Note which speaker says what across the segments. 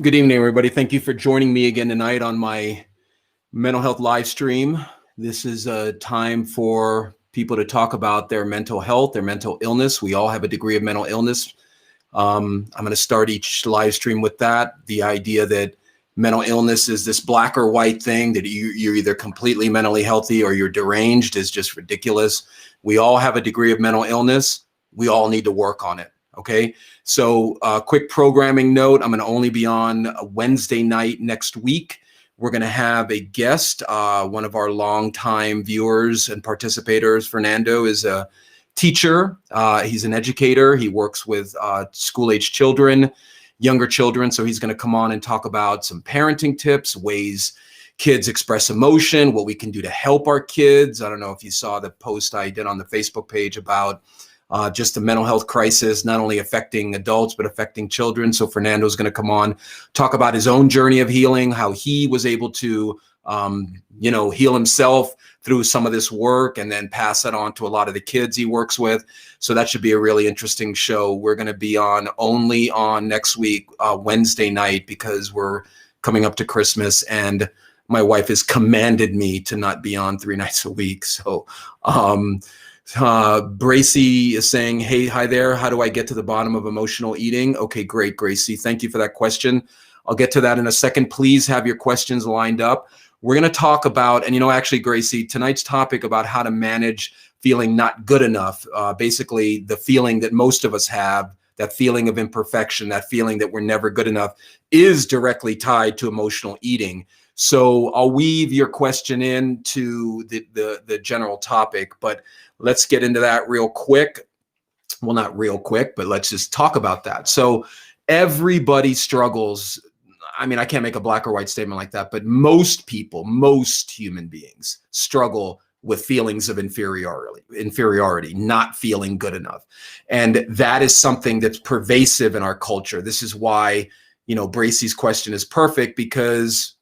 Speaker 1: Good evening, everybody. Thank you for joining me again tonight on my mental health live stream. This is a time for people to talk about their mental health, their mental illness. We all have a degree of mental illness. I'm going to start each live stream with that. The idea that mental illness is this black or white thing, that you're either completely mentally healthy or you're deranged, is just ridiculous. We all have a degree of mental illness. We all need to work on it. Okay. So quick programming note, I'm going to only be on a Wednesday night next week. We're going to have a guest, one of our longtime viewers and participators. Fernando is a teacher. He's an educator. He works with school-age children, younger children. So he's going to come on and talk about some parenting tips, ways kids express emotion, what we can do to help our kids. I don't know if you saw the post I did on the Facebook page about just the mental health crisis, not only affecting adults, but affecting children. So Fernando's going to come on, talk about his own journey of healing, how he was able to, heal himself through some of this work and then pass it on to a lot of the kids he works with. So that should be a really interesting show. We're going to be only on next week, Wednesday night, because we're coming up to Christmas and my wife has commanded me to not be on 3 nights a week. So, Bracy is saying, hey, hi there. How do I get to the bottom of emotional eating? Okay, great, Gracie. Thank you for that question. I'll get to that in a second. Please have your questions lined up. We're going to talk about, and actually, Gracie, tonight's topic about how to manage feeling not good enough, basically the feeling that most of us have, that feeling of imperfection, that feeling that we're never good enough, is directly tied to emotional eating. So I'll weave your question into the general topic, but let's get into that real quick. Well, not real quick, but let's just talk about that. So everybody struggles. I mean, I can't make a black or white statement like that, but most people, most human beings struggle with feelings of inferiority, not feeling good enough. And that is something that's pervasive in our culture. This is why, Bracy's question is perfect, because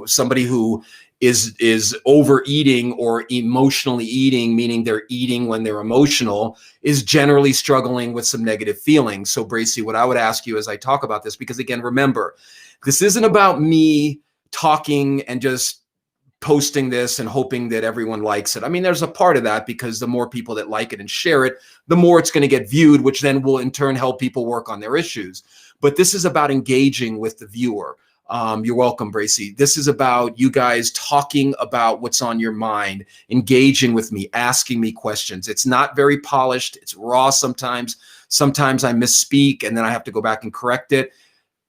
Speaker 1: somebody who is overeating or emotionally eating, meaning they're eating when they're emotional, is generally struggling with some negative feelings. So Bracy, what I would ask you as I talk about this, because again, remember, this isn't about me talking and just posting this and hoping that everyone likes it. I mean, there's a part of that, because the more people that like it and share it, the more it's going to get viewed, which then will in turn help people work on their issues. But this is about engaging with the viewer. You're welcome, Bracy. This is about you guys talking about what's on your mind, engaging with me, asking me questions. It's not very polished. It's raw sometimes. Sometimes I misspeak and then I have to go back and correct it.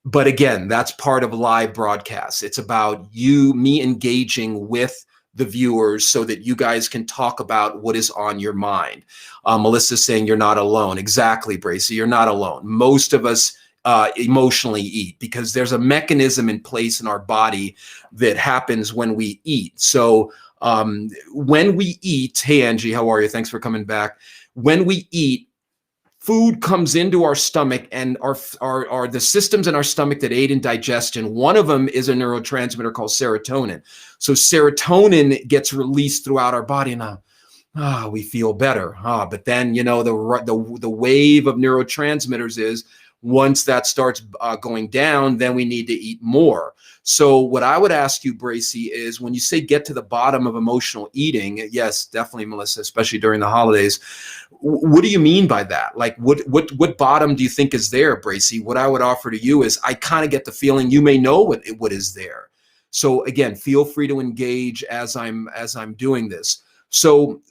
Speaker 1: But again, that's part of live broadcasts. It's about me engaging with the viewers so that you guys can talk about what is on your mind. Melissa's saying you're not alone. Exactly, Bracy. You're not alone. Most of us emotionally eat, because there's a mechanism in place in our body that happens when we eat. So when we eat, hey Angie, how are you? Thanks for coming back. When we eat, food comes into our stomach, and our the systems in our stomach that aid in digestion, one of them is a neurotransmitter called serotonin. So serotonin gets released throughout our body. Now, we feel better. But then, the wave of neurotransmitters is, once that starts going down, then we need to eat more. So what I would ask you, Bracy, is when you say get to the bottom of emotional eating, yes, definitely, Melissa, especially during the holidays, what do you mean by that? Like, what bottom do you think is there, Bracy? What I would offer to you is, I kind of get the feeling you may know what is there. So again, feel free to engage as I'm doing this. So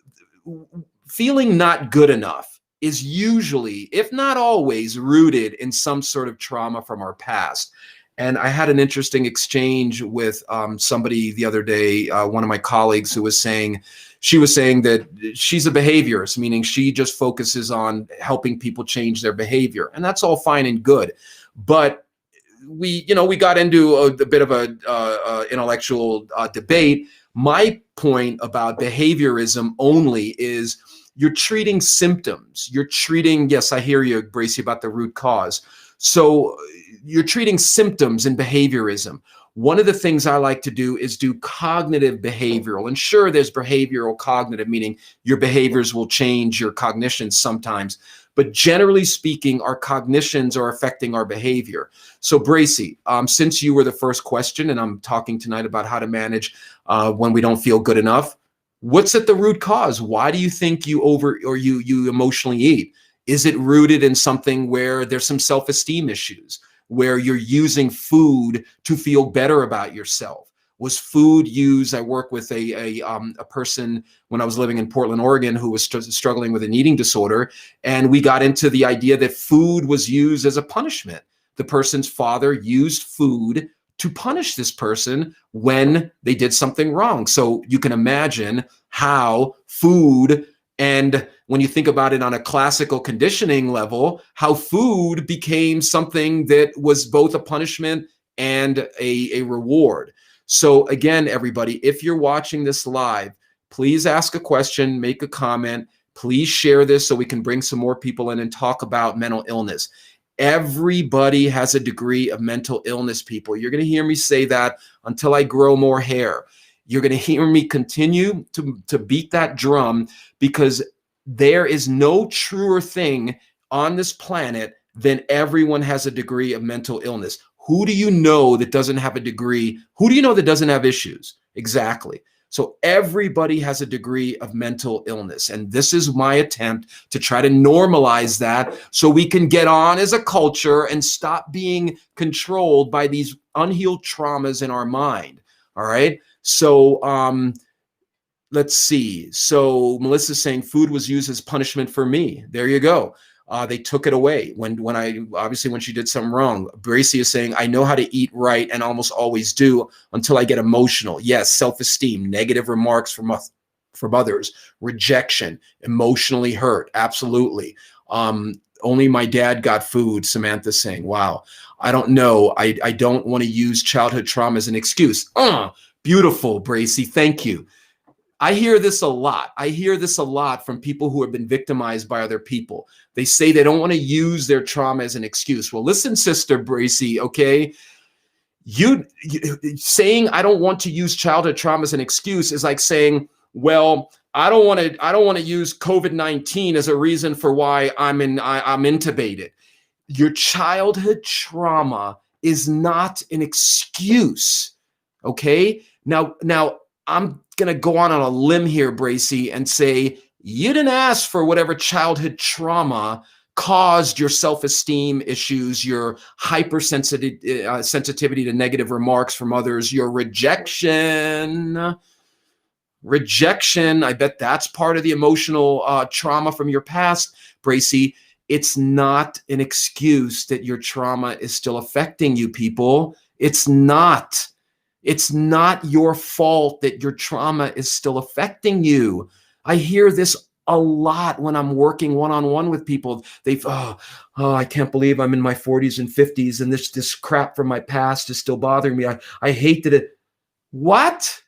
Speaker 1: feeling not good enough is usually, if not always, rooted in some sort of trauma from our past. And I had an interesting exchange with somebody the other day, one of my colleagues, who was saying, that she's a behaviorist, meaning she just focuses on helping people change their behavior. And that's all fine and good. But we got into a bit of a intellectual debate. My point about behaviorism only is, you're treating symptoms. You're treating, yes, I hear you, Bracy, about the root cause. So you're treating symptoms in behaviorism. One of the things I like to do is do cognitive behavioral. And sure, there's behavioral cognitive, meaning your behaviors will change your cognition sometimes. but generally speaking, our cognitions are affecting our behavior. So Bracy, since you were the first question, and I'm talking tonight about how to manage when we don't feel good enough, what's at the root cause? Why do you think you you emotionally eat? Is it rooted in something where there's some self-esteem issues, where you're using food to feel better about yourself? Was food used? I work with a person when I was living in Portland, Oregon, who was struggling with an eating disorder. And we got into the idea that food was used as a punishment. The person's father used food to punish this person when they did something wrong. So you can imagine how food, and when you think about it on a classical conditioning level, how food became something that was both a punishment and a reward. So again, everybody, if you're watching this live, please ask a question, make a comment, please share this so we can bring some more people in and talk about mental illness. Everybody has a degree of mental illness, people. You're going to hear me say that until I grow more hair. You're going to hear me continue to beat that drum, because there is no truer thing on this planet than everyone has a degree of mental illness. Who do you know that doesn't have a degree? Who do you know that doesn't have issues? Exactly. So everybody has a degree of mental illness. And this is my attempt to try to normalize that so we can get on as a culture and stop being controlled by these unhealed traumas in our mind. All right. So let's see. So Melissa's saying food was used as punishment for me. There you go. They took it away when she did something wrong. Bracy is saying, I know how to eat right and almost always do until I get emotional. Yes, self-esteem, negative remarks from others, rejection, emotionally hurt. Absolutely. Only my dad got food, Samantha's saying. Wow. I don't know. I don't want to use childhood trauma as an excuse. Beautiful, Bracy. Thank you. I hear this a lot. I hear this a lot from people who have been victimized by other people. They say they don't want to use their trauma as an excuse. Well, listen, Sister Bracy, okay? You saying I don't want to use childhood trauma as an excuse is like saying, well, I don't want to use COVID-19 as a reason for why I'm intubated. Your childhood trauma is not an excuse. Okay? Now I'm going to go on a limb here, Bracy, and say you didn't ask for whatever childhood trauma caused your self-esteem issues, your sensitivity to negative remarks from others, your rejection. I bet that's part of the emotional trauma from your past, Bracy. It's not an excuse that your trauma is still affecting you, people. It's not. It's not your fault that your trauma is still affecting you. I hear this a lot when I'm working one-on-one with people. I can't believe I'm in my 40s and 50s and this crap from my past is still bothering me. I hate that it. What?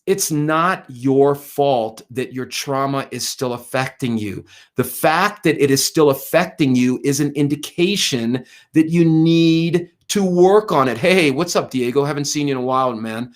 Speaker 1: It's not your fault that your trauma is still affecting you. The fact that it is still affecting you is an indication that you need to work on it. Hey, what's up, Diego? Haven't seen you in a while, man.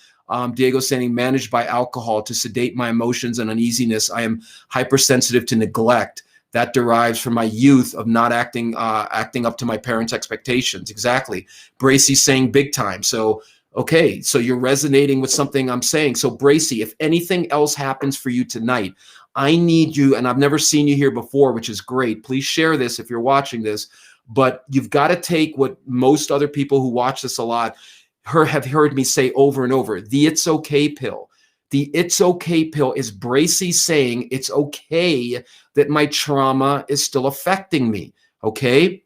Speaker 1: Diego saying, managed by alcohol to sedate my emotions and uneasiness. I am hypersensitive to neglect. That derives from my youth of not acting up to my parents' expectations. Exactly. Bracy saying big time. So, okay, so you're resonating with something I'm saying. So Bracy, if anything else happens for you tonight, I need you, and I've never seen you here before, which is great. Please share this if you're watching this. But you've got to take what most other people who watch this a lot have heard me say over and over, the it's okay pill. The it's okay pill is Bracy saying it's okay that my trauma is still affecting me, okay?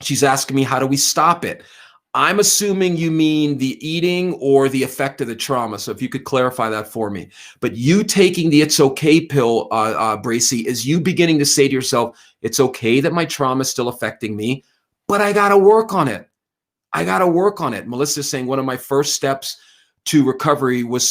Speaker 1: She's asking me, how do we stop it? I'm assuming you mean the eating or the effect of the trauma. So if you could clarify that for me. But you taking the it's okay pill, Bracy, is you beginning to say to yourself, it's okay that my trauma is still affecting me, but I got to work on it. I got to work on it. Melissa's saying one of my first steps to recovery was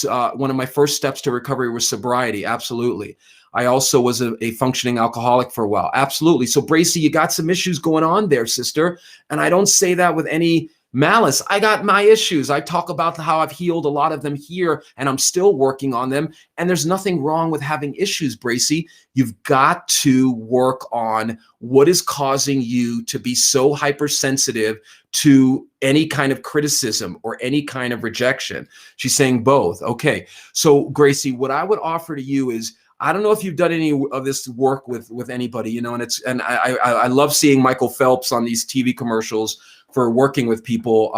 Speaker 1: sobriety. Absolutely. I also was a functioning alcoholic for a while. Absolutely. So Bracy, you got some issues going on there, sister. And I don't say that with any Malice, I got my issues. I talk about how I've healed a lot of them here and I'm still working on them. And there's nothing wrong with having issues, Bracy. You've got to work on what is causing you to be so hypersensitive to any kind of criticism or any kind of rejection. She's saying both. Okay. So Gracie, what I would offer to you is, I don't know if you've done any of this work with anybody, and I love seeing Michael Phelps on these TV commercials for working with people,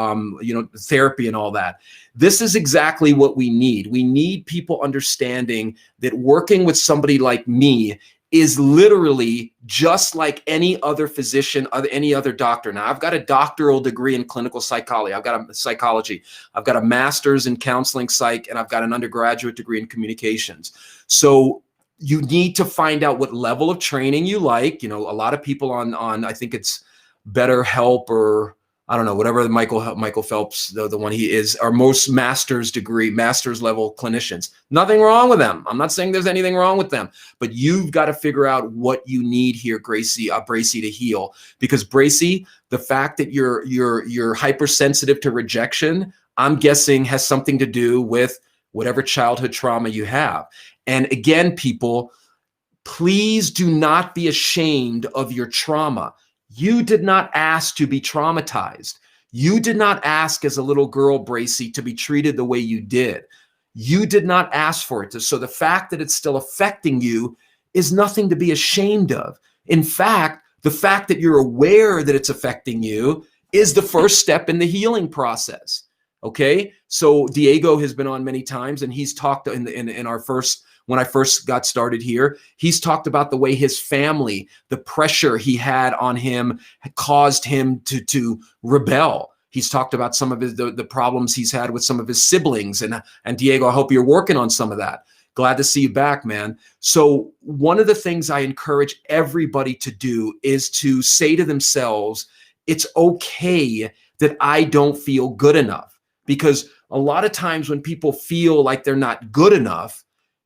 Speaker 1: therapy and all that. This is exactly what we need. We need people understanding that working with somebody like me is literally just like any other physician, any other doctor. Now, I've got a doctoral degree in clinical psychology. I've got a master's in counseling psych, and I've got an undergraduate degree in communications. So you need to find out what level of training you like. A lot of people on I think it's BetterHelp, or I don't know, whatever Michael Phelps, the one he is, are most master's level clinicians. Nothing wrong with them. I'm not saying there's anything wrong with them, but you've got to figure out what you need here, Bracy, to heal. Because Bracy, the fact that you're hypersensitive to rejection, I'm guessing has something to do with whatever childhood trauma you have. And again, people, please do not be ashamed of your trauma. You did not ask to be traumatized. You did not ask as a little girl, Bracy, to be treated the way you did. You did not ask for it. So the fact that it's still affecting you is nothing to be ashamed of. In fact, the fact that you're aware that it's affecting you is the first step in the healing process. Okay? So Diego has been on many times, and he's talked in our first, when I first got started here, he's talked about the way his family, the pressure he had on him caused him to rebel. He's talked about some of the problems he's had with some of his siblings. And Diego, I hope you're working on some of that. Glad to see you back, man. So one of the things I encourage everybody to do is to say to themselves, it's okay that I don't feel good enough. Because a lot of times when people feel like they're not good enough,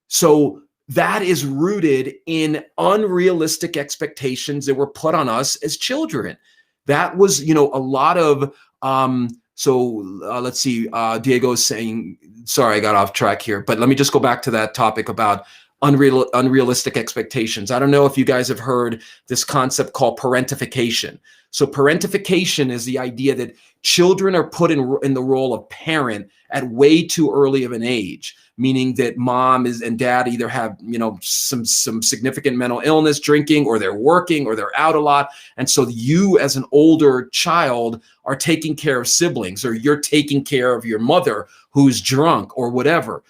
Speaker 1: so that is rooted in unrealistic expectations that were put on us as children. That was, a lot of, let's see, Diego is saying, sorry, I got off track here, but let me just go back to that topic about unrealistic expectations. I don't know if you guys have heard this concept called parentification. So parentification is the idea that children are put in the role of parent at way too early of an age, meaning that mom and dad either have, some significant mental illness, drinking, or they're working, or they're out a lot. And so you as an older child are taking care of siblings, or you're taking care of your mother who's drunk, or whatever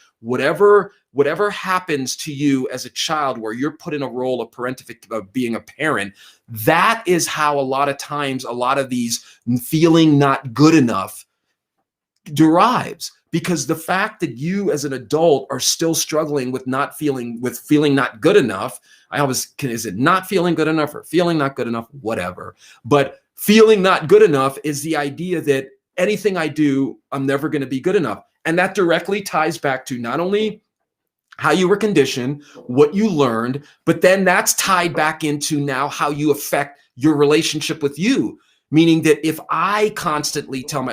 Speaker 1: happens to you as a child where you're put in a role of being a parent. That is how a lot of times a lot of these feeling not good enough derives, because the fact that you as an adult are still struggling with feeling not good enough. Is it not feeling good enough or feeling not good enough? Whatever. But feeling not good enough is the idea that anything I do, I'm never going to be good enough. And that directly ties back to not only how you were conditioned, what you learned, but then that's tied back into now how you affect your relationship with you. Meaning that if I constantly tell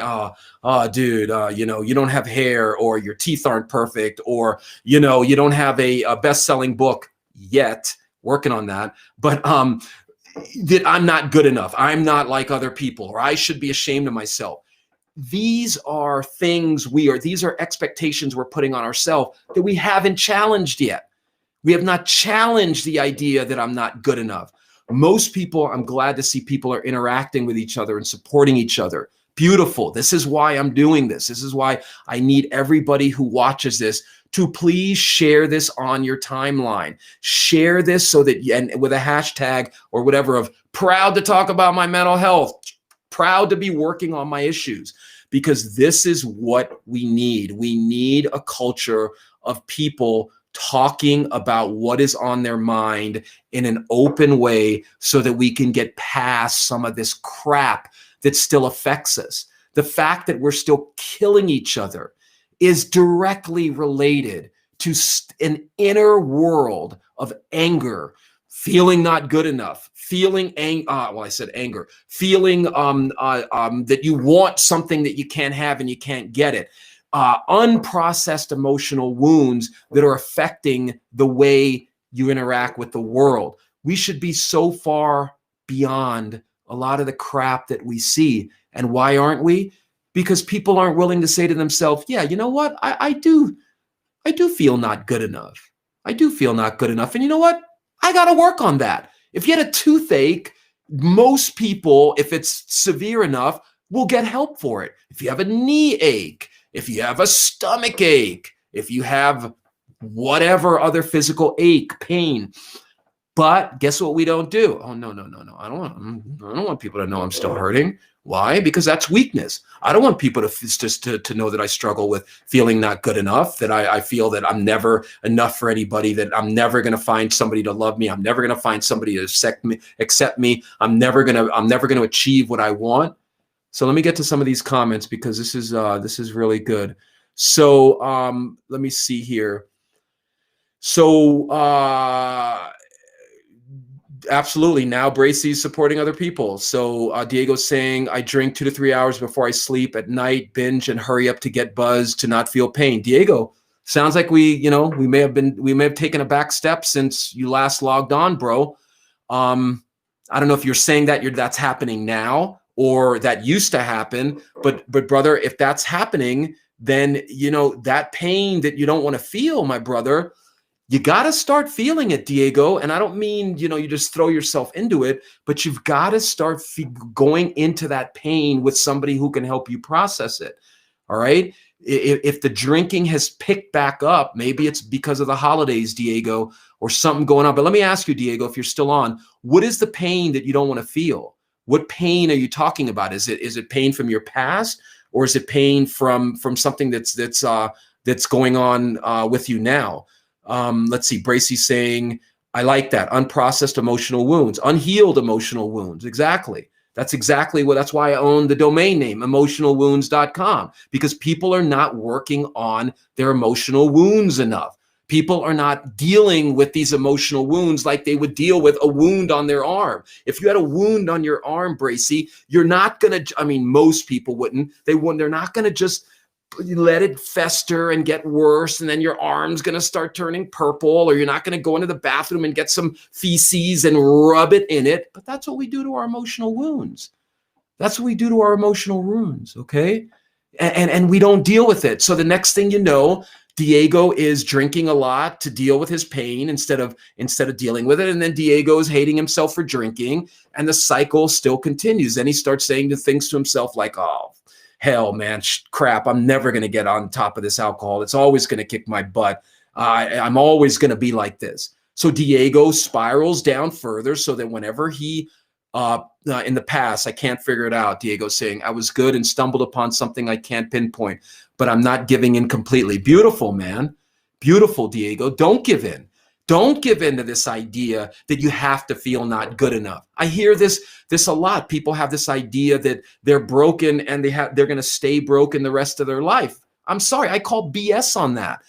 Speaker 1: dude, you don't have hair, or your teeth aren't perfect, or, you don't have a best-selling book yet, working on that, but that I'm not good enough. I'm not like other people, or I should be ashamed of myself. These are these are expectations we're putting on ourselves that we haven't challenged yet. We have not challenged the idea that I'm not good enough. Most people, I'm glad to see people are interacting with each other and supporting each other. Beautiful. This is why I'm doing this. This is why I need everybody who watches this to please share this on your timeline. Share this so that, and with a hashtag or whatever of proud to talk about my mental health, proud to be working on my issues, because this is what we need. We need a culture of people talking about what is on their mind in an open way so that we can get past some of this crap that still affects us. The fact that we're still killing each other is directly related to an inner world of anger, feeling not good enough, feeling I said anger, feeling that you want something that you can't have and you can't get it. Unprocessed emotional wounds that are affecting the way you interact with the world. We should be so far beyond a lot of the crap that we see. And why aren't we? Because people aren't willing to say to themselves, yeah, you know what? I do feel not good enough. I do feel not good enough. And you know what? I got to work on that. If you had a toothache, most people, if it's severe enough, will get help for it. If you have a knee ache, if you have a stomach ache, if you have whatever other physical ache, pain. But guess what we don't do? Oh, no. I don't want people to know I'm still hurting. Why? Because that's weakness. I don't want people to know that I struggle with feeling not good enough, that I feel that I'm never enough for anybody, that I'm never going to find somebody to love me. I'm never going to find somebody to accept me. I'm never going to achieve what I want. So let me get to some of these comments because this is really good. So let me see here. So absolutely. Now Bracy's supporting other people. So Diego's saying, I drink 2 to 3 hours before I sleep at night, binge and hurry up to get buzzed to not feel pain. Diego, sounds like we may have taken a back step since you last logged on, bro. I don't know if you're saying that that's happening now or that used to happen, but brother, if that's happening, then that pain that you don't want to feel, my brother, you got to start feeling it, Diego. And I don't mean, you just throw yourself into it, but you've got to start going into that pain with somebody who can help you process it. All right. If the drinking has picked back up, maybe it's because of the holidays, Diego, or something going on. But let me ask you, Diego, if you're still on, what is the pain that you don't want to feel? What pain are you talking about? Is it pain from your past, or is it pain from something that's going on with you now? Let's see. Bracy's saying, I like that. Unprocessed emotional wounds, unhealed emotional wounds. Exactly. That's why I own the domain name emotionalwounds.com, because people are not working on their emotional wounds enough. People are not dealing with these emotional wounds like they would deal with a wound on their arm. If you had a wound on your arm, Bracy, you're not going to, most people wouldn't. They're not going to just let it fester and get worse, and then your arm's going to start turning purple, or you're not going to go into the bathroom and get some feces and rub it in it. But that's what we do to our emotional wounds. That's what we do to our emotional wounds, okay? And we don't deal with it. So the next thing you know, Diego is drinking a lot to deal with his pain instead of dealing with it. And then Diego is hating himself for drinking, and the cycle still continues. Then he starts saying things to himself like, oh, hell, man, crap, I'm never going to get on top of this alcohol. It's always going to kick my butt. I'm always going to be like this. So Diego spirals down further so that whenever he, in the past, I can't figure it out, Diego's saying, I was good and stumbled upon something I can't pinpoint, but I'm not giving in completely. Beautiful, man. Beautiful, Diego. Don't give in. Don't give in to this idea that you have to feel not good enough. I hear this a lot. People have this idea that they're broken and they're going to stay broken the rest of their life. I'm sorry, I call BS on that.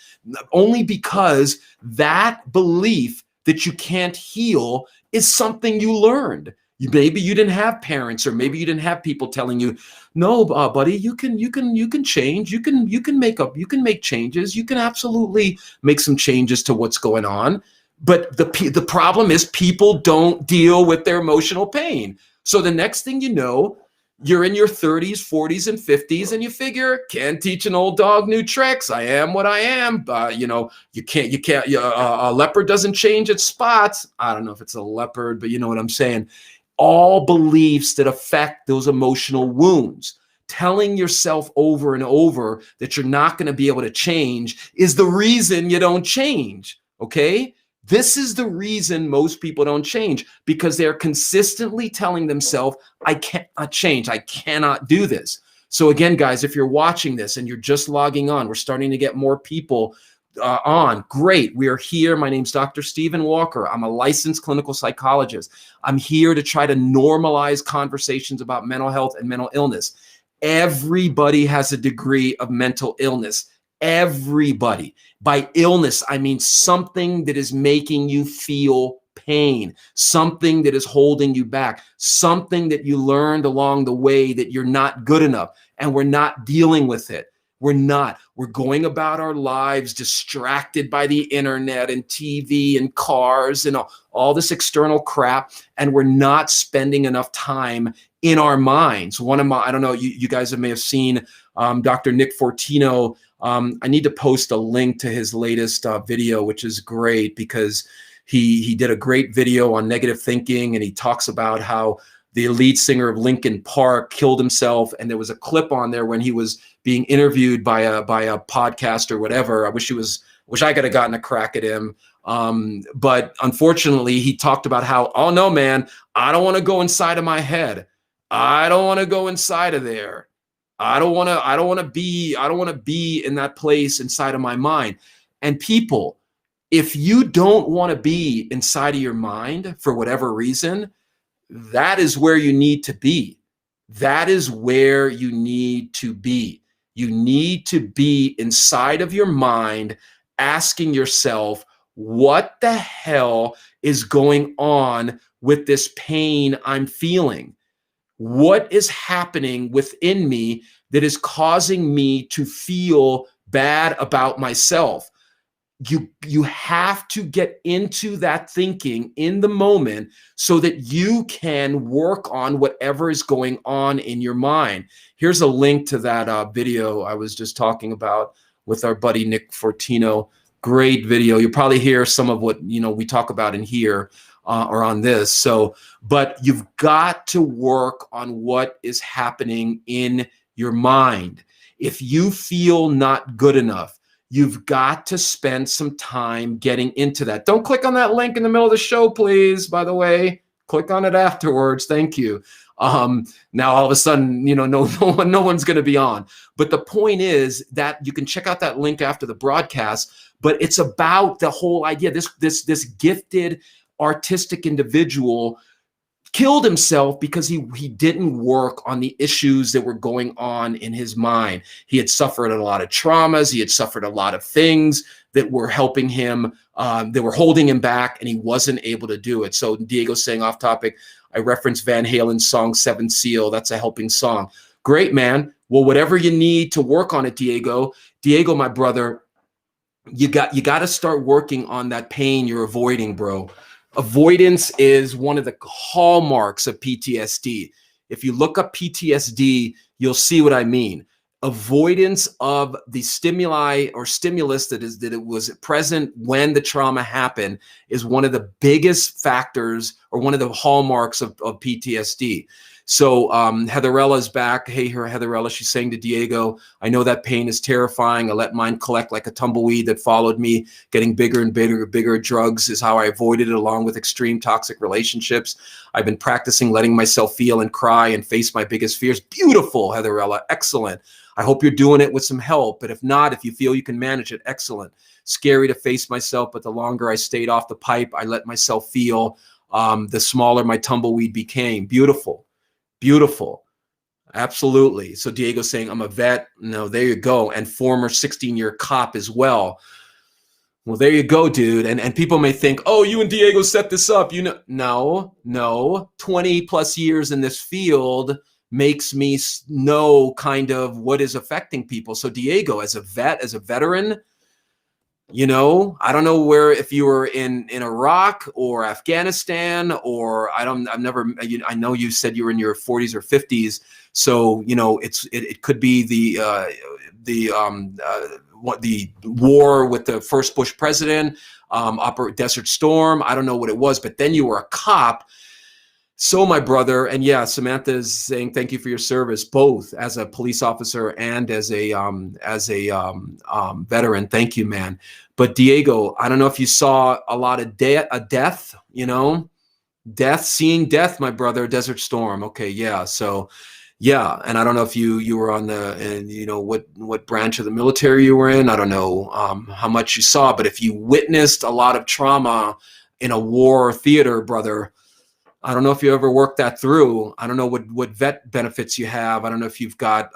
Speaker 1: Only because that belief that you can't heal is something you learned. Maybe you didn't have parents, or maybe you didn't have people telling you, no, buddy, you can change. You can make changes. You can absolutely make some changes to what's going on. But the problem is people don't deal with their emotional pain. So the next thing you know, you're in your 30s, 40s, and 50s, and you figure, can't teach an old dog new tricks. I am what I am. You can't. A leopard doesn't change its spots. I don't know if it's a leopard, but you know what I'm saying. All beliefs that affect those emotional wounds. Telling yourself over and over that you're not going to be able to change is the reason you don't change, okay? This is the reason most people don't change, because they're consistently telling themselves, I cannot change, I cannot do this. So again, guys, if you're watching this and you're just logging on, we're starting to get more people on. Great. We are here. My name's Dr. Stephen Walker. I'm a licensed clinical psychologist. I'm here to try to normalize conversations about mental health and mental illness. Everybody has a degree of mental illness. Everybody. By illness, I mean something that is making you feel pain, something that is holding you back, something that you learned along the way that you're not good enough, and we're not dealing with it. We're not. We're going about our lives distracted by the internet and TV and cars and all this external crap, and we're not spending enough time in our minds. One of my, I don't know, you guys may have seen Dr. Nick Fortino. I need to post a link to his latest video, which is great because he did a great video on negative thinking, and he talks about how the lead singer of Linkin Park killed himself, and there was a clip on there when he was being interviewed by a podcast or whatever. I wish I could have gotten a crack at him. But unfortunately, he talked about how, oh no, man, I don't want to go inside of my head. I don't want to go inside of there. I don't want to be in that place inside of my mind. And people, if you don't want to be inside of your mind for whatever reason, that is where you need to be. That is where you need to be. You need to be inside of your mind, asking yourself, what the hell is going on with this pain I'm feeling? What is happening within me that is causing me to feel bad about myself? You have to get into that thinking in the moment so that you can work on whatever is going on in your mind. Here's a link to that video I was just talking about with our buddy Nick Fortino. Great video. You'll probably hear some of what we talk about in here or on this. So, but you've got to work on what is happening in your mind. If you feel not good enough, you've got to spend some time getting into that. Don't click on that link in the middle of the show, please. By the way, click on it afterwards. Thank you. Now all of a sudden, no one's going to be on. But the point is that you can check out that link after the broadcast. But it's about the whole idea. This gifted artistic individual killed himself because he didn't work on the issues that were going on in his mind. He had suffered a lot of traumas. He had suffered a lot of things that were helping him, that were holding him back, and he wasn't able to do it. So Diego's saying off topic, I referenced Van Halen's song Seventh Seal. That's a helping song. Great, man. Well, whatever you need to work on it, Diego, my brother, you got to start working on that pain you're avoiding, bro. Avoidance is one of the hallmarks of PTSD. If you look up PTSD, you'll see what I mean. Avoidance of the stimuli or stimulus that it was present when the trauma happened is one of the biggest factors or one of the hallmarks of PTSD. So Heatherella's back. Hey, Heatherella, she's saying to Diego, I know that pain is terrifying. I let mine collect like a tumbleweed that followed me. Getting bigger and bigger. Drugs is how I avoided it, along with extreme toxic relationships. I've been practicing letting myself feel and cry and face my biggest fears. Beautiful, Heatherella. Excellent. I hope you're doing it with some help. But if not, if you feel you can manage it, excellent. Scary to face myself, but the longer I stayed off the pipe, I let myself feel, the smaller my tumbleweed became. Beautiful. Beautiful. Absolutely. So Diego's saying, I'm a vet. No, there you go. And former 16-year cop as well. Well, there you go, dude. And people may think, oh, you and Diego set this up. No. 20 plus years in this field makes me know kind of what is affecting people. So Diego, as a veteran, I don't know if you were in Iraq or Afghanistan, or I know you said you were in your 40s or 50s. So, it could be the war with the first Bush president, Desert Storm. I don't know what it was, but then you were a cop. So my brother, and yeah, Samantha is saying thank you for your service, both as a police officer and as a veteran. Thank you, man. But Diego, I don't know if you saw a lot of death, seeing death, my brother. Desert Storm. Okay, yeah. So yeah, and I don't know if you were on what branch of the military you were in. I don't know how much you saw, but if you witnessed a lot of trauma in a war theater, brother, I don't know if you ever worked that through. I don't know what vet benefits you have. I don't know if you've got,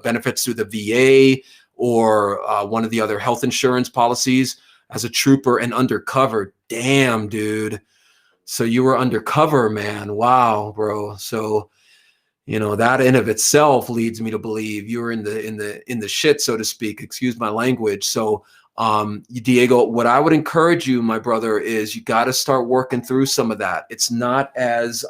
Speaker 1: benefits through the VA or one of the other health insurance policies. as a trooper and undercover. Damn, dude. So you were undercover, man. Wow, bro. So, that in of itself leads me to believe you were in the shit, so to speak. Excuse my language. So, Diego, what I would encourage you, my brother, is you got to start working through some of that. It's not as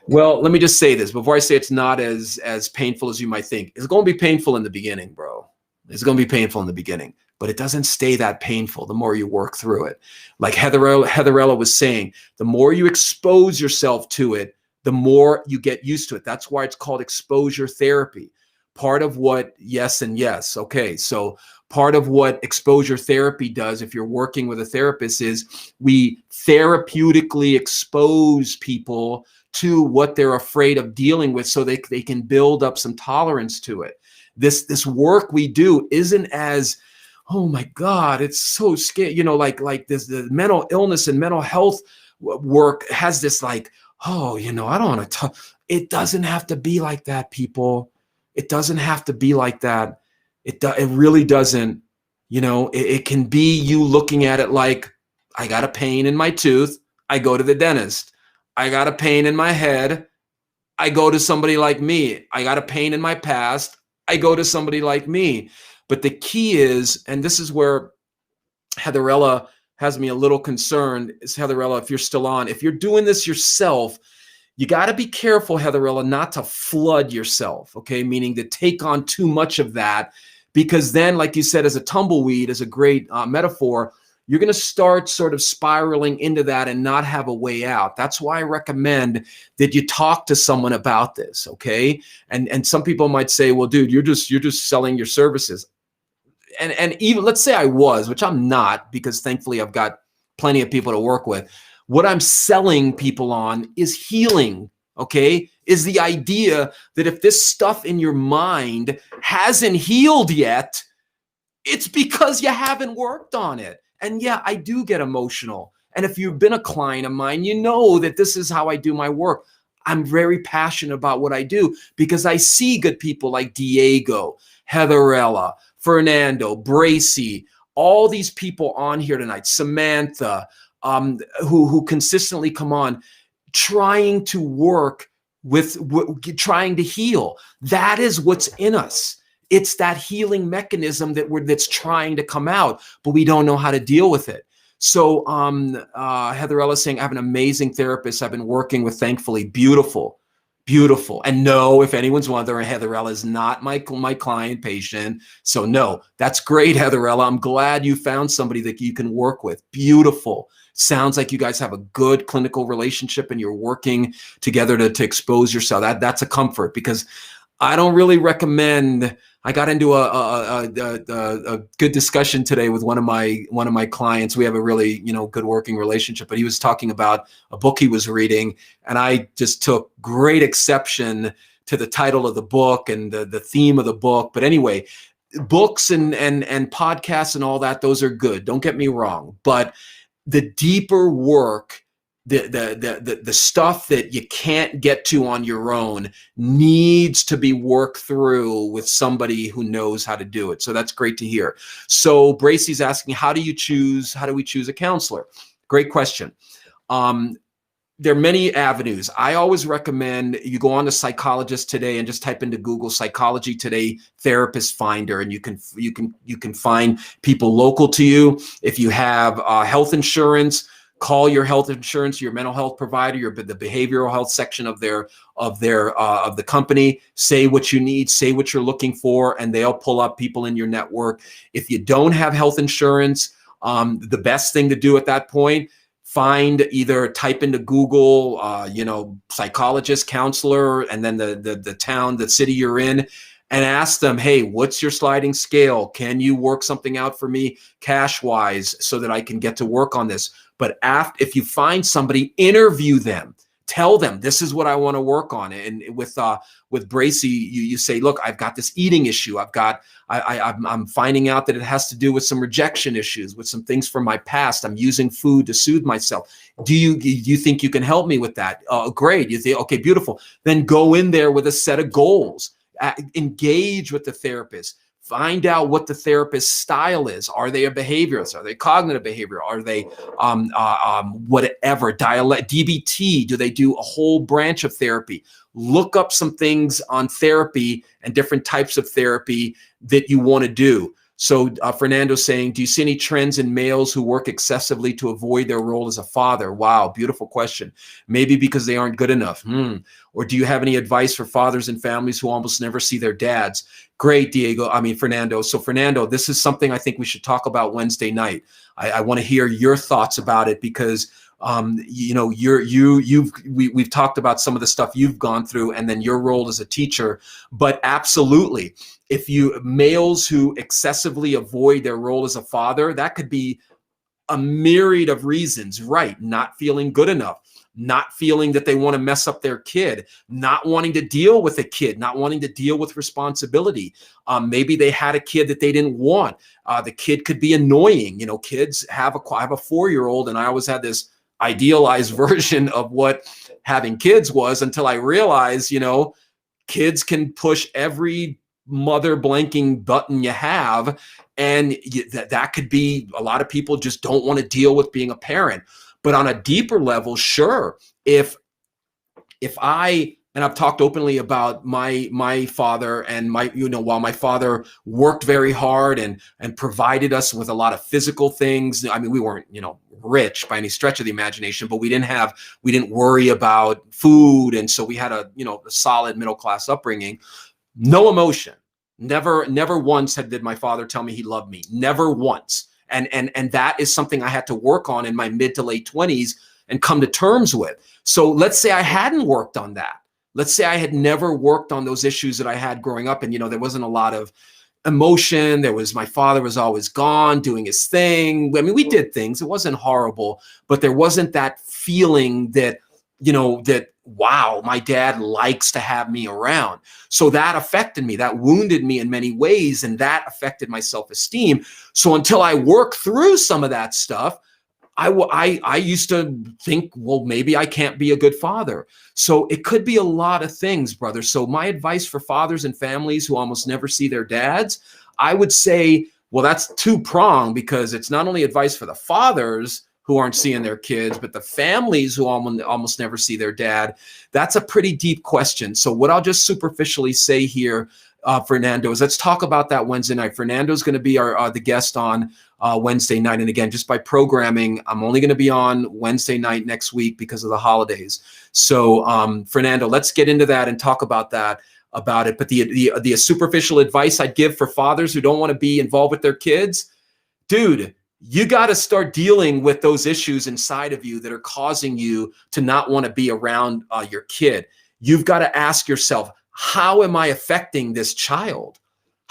Speaker 1: well, let me just say this before I say it's not as painful as you might think. It's going to be painful in the beginning, bro. It's going to be painful in the beginning, but it doesn't stay that painful the more you work through it. Like Heatherella was saying, the more you expose yourself to it, the more you get used to it. That's why it's called exposure therapy. Part of what, yes and yes. Okay, so part of what exposure therapy does, if you're working with a therapist, is we therapeutically expose people to what they're afraid of dealing with so they can build up some tolerance to it. This work we do isn't as, oh my God, it's so scary. Like this, the mental illness and mental health work has this like, oh, I don't want to talk. It doesn't have to be like that, people. It doesn't have to be like that. It really doesn't. It can be you looking at it like, I got a pain in my tooth, I go to the dentist. I got a pain in my head, I go to somebody like me. I got a pain in my past, I go to somebody like me. But the key is, and this is where Heatherella has me a little concerned, is Heatherella, if you're still on, if you're doing this yourself, you got to be careful, Heatherella, not to flood yourself, okay? Meaning to take on too much of that, because then, like you said, as a tumbleweed, as a great metaphor, you're going to start sort of spiraling into that and not have a way out. That's why I recommend that you talk to someone about this, okay? And some people might say, well, dude, you're just selling your services. And even, let's say I was, which I'm not, because thankfully I've got plenty of people to work with. What I'm selling people on is healing, okay? Is the idea that if this stuff in your mind hasn't healed yet, it's because you haven't worked on it. And yeah, I do get emotional. And if you've been a client of mine, you know that this is how I do my work. I'm very passionate about what I do because I see good people like Diego, Heatherella, Fernando, Bracy, all these people on here tonight, Samantha, who consistently come on trying to work with, trying to heal. That is what's in us. It's that healing mechanism that's trying to come out, but we don't know how to deal with it. So Heatherella is saying, I have an amazing therapist I've been working with, thankfully. Beautiful, beautiful. And no, if anyone's wondering, Heatherella is not my client patient. So no, that's great, Heatherella. I'm glad you found somebody that you can work with. Beautiful. Sounds like you guys have a good clinical relationship and you're working together to expose yourself. That's a comfort, because I don't really recommend. I got into a good discussion today with one of my clients. We have a really good working relationship, but he was talking about a book he was reading, and I just took great exception to the title of the book and the theme of the book. But anyway, books and podcasts and all that, those are good. Don't get me wrong, but the deeper work, the stuff that you can't get to on your own needs to be worked through with somebody who knows how to do it. So that's great to hear. So Bracy's asking, how do we choose a counselor? Great question. There are many avenues. I always recommend you go on to Psychologist Today and just type into Google Psychology Today Therapist Finder, and you can find people local to you. If you have health insurance, call your health insurance, your mental health provider, the behavioral health section of the company. Say what you need, say what you're looking for, and they'll pull up people in your network. If you don't have health insurance, the best thing to do at that point, either type into Google, psychologist, counselor, and then the town, the city you're in, and ask them, hey, what's your sliding scale? Can you work something out for me cash-wise so that I can get to work on this? But if you find somebody, interview them. Tell them, this is what I want to work on. And with Bracy, you say, look, I've got this eating issue. I'm finding out that it has to do with some rejection issues, with some things from my past. I'm using food to soothe myself. Do you think you can help me with that? Great. You think, okay, beautiful. Then go in there with a set of goals. Engage with the therapist. Find out what the therapist's style is. Are they a behaviorist? Are they cognitive behavior? Are they whatever, dialect, DBT? Do they do a whole branch of therapy? Look up some things on therapy and different types of therapy that you want to do. So Fernando's saying, do you see any trends in males who work excessively to avoid their role as a father? Wow, beautiful question. Maybe because they aren't good enough. Or do you have any advice for fathers and families who almost never see their dads? Great, Fernando. So Fernando, this is something I think we should talk about Wednesday night. I want to hear your thoughts about it because we've talked about some of the stuff you've gone through and then your role as a teacher, but absolutely, if males who excessively avoid their role as a father, that could be a myriad of reasons, right? Not feeling good enough, not feeling that they want to mess up their kid, not wanting to deal with a kid, not wanting to deal with responsibility. Maybe they had a kid that they didn't want. The kid could be annoying. Kids I have a 4-year-old, and I always had this idealized version of what having kids was until I realized, kids can push every mother blanking button you have. And that could be, a lot of people just don't want to deal with being a parent. But on a deeper level, sure, if and I've talked openly about my father and while my father worked very hard and provided us with a lot of physical things. I mean, we weren't, rich by any stretch of the imagination, but we didn't worry about food. And so we had a solid middle-class upbringing, no emotion. Never once did my father tell me he loved me. Never once. And that is something I had to work on in my mid to late 20s and come to terms with. So let's say I hadn't worked on that. Let's say I had never worked on those issues that I had growing up. And, there wasn't a lot of emotion. My father was always gone doing his thing. I mean, we did things. It wasn't horrible, but there wasn't that feeling that, wow, my dad likes to have me around. So that affected me. That wounded me in many ways. And that affected my self-esteem. So until I work through some of that stuff, I used to think, well, maybe I can't be a good father. So it could be a lot of things, brother. So my advice for fathers and families who almost never see their dads, I would say, well, that's two-pronged, because it's not only advice for the fathers who aren't seeing their kids, but the families who almost never see their dad. That's a pretty deep question. So what I'll just superficially say here, Fernando, is let's talk about that Wednesday night. Fernando's going to be the guest on Wednesday night. And again, just by programming, I'm only going to be on Wednesday night next week because of the holidays. So Fernando, let's get into that and talk about it. But the superficial advice I'd give for fathers who don't want to be involved with their kids, dude, you got to start dealing with those issues inside of you that are causing you to not want to be around your kid. You've got to ask yourself, how am I affecting this child?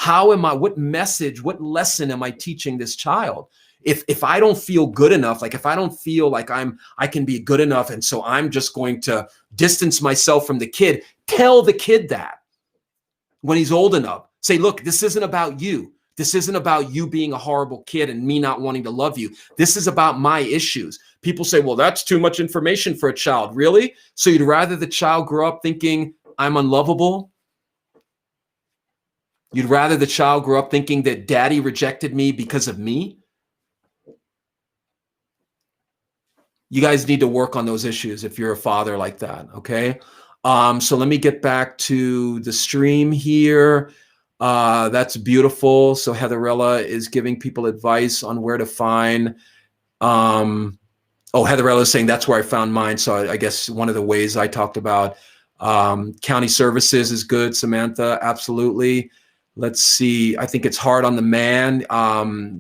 Speaker 1: What message, what lesson am I teaching this child? If I don't feel good enough, like if I don't feel like I can be good enough, and so I'm just going to distance myself from the kid, tell the kid that when he's old enough. Say, look, this isn't about you. This isn't about you being a horrible kid and me not wanting to love you. This is about my issues. People say, well, that's too much information for a child. Really? So you'd rather the child grow up thinking I'm unlovable? You'd rather the child grow up thinking that daddy rejected me because of me? You guys need to work on those issues if you're a father like that, okay? So let me get back to the stream here. That's beautiful. So Heatherella is giving people advice on where to find. Heatherella is saying that's where I found mine. So I guess one of the ways I talked about county services is good, Samantha. Absolutely. Let's see. I think it's hard on the man.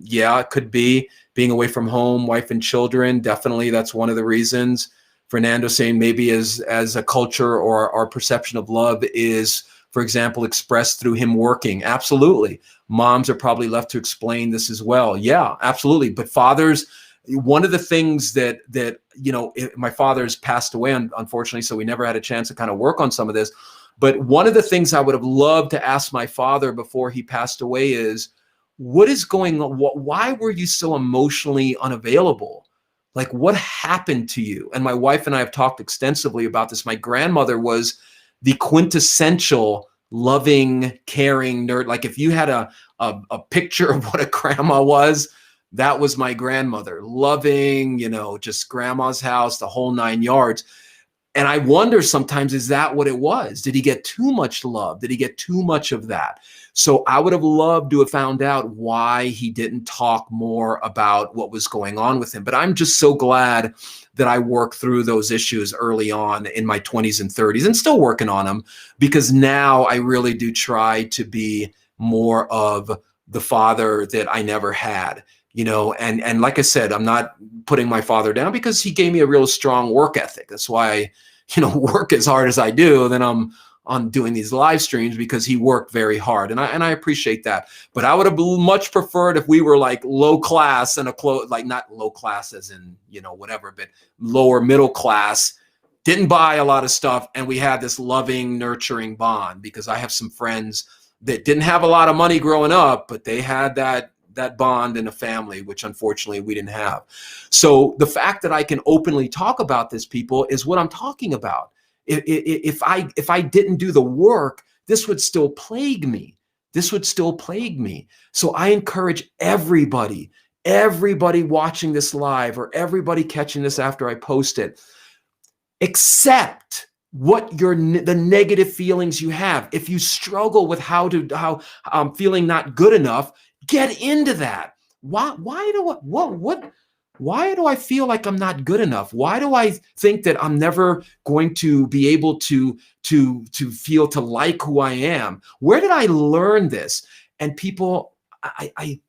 Speaker 1: Yeah, it could be being away from home, wife and children. Definitely, that's one of the reasons. Fernando saying maybe as a culture or our perception of love is, for example, expressed through him working. Absolutely. Moms are probably left to explain this as well. Yeah, absolutely. But fathers, one of the things that my father's passed away, unfortunately, so we never had a chance to kind of work on some of this. But one of the things I would have loved to ask my father before he passed away is, what is going on? Why were you so emotionally unavailable? Like, what happened to you? And my wife and I have talked extensively about this. My grandmother was the quintessential loving, caring, nerd. Like if you had a picture of what a grandma was, that was my grandmother. Loving, just grandma's house, the whole 9 yards. And I wonder sometimes, is that what it was? Did he get too much love? Did he get too much of that? So I would have loved to have found out why he didn't talk more about what was going on with him. But I'm just so glad that I worked through those issues early on in my 20s and 30s and still working on them, because now I really do try to be more of the father that I never had. And like I said, I'm not putting my father down because he gave me a real strong work ethic. That's why I, work as hard as I do. Then I'm on doing these live streams because he worked very hard. And I appreciate that. But I would have much preferred if we were like low class and like not low class as in, whatever, but lower middle class, didn't buy a lot of stuff. And we had this loving, nurturing bond, because I have some friends that didn't have a lot of money growing up, but they had that bond in a family, which unfortunately we didn't have. So the fact that I can openly talk about this, people, is what I'm talking about. If I didn't do the work, this would still plague me. So I encourage everybody watching this live or everybody catching this after I post it, accept the negative feelings you have. If you struggle with how I'm feeling not good enough, get into that. Why do I feel like I'm not good enough? Why do I think that I'm never going to be able to feel to like who I am? Where did I learn this? And people, I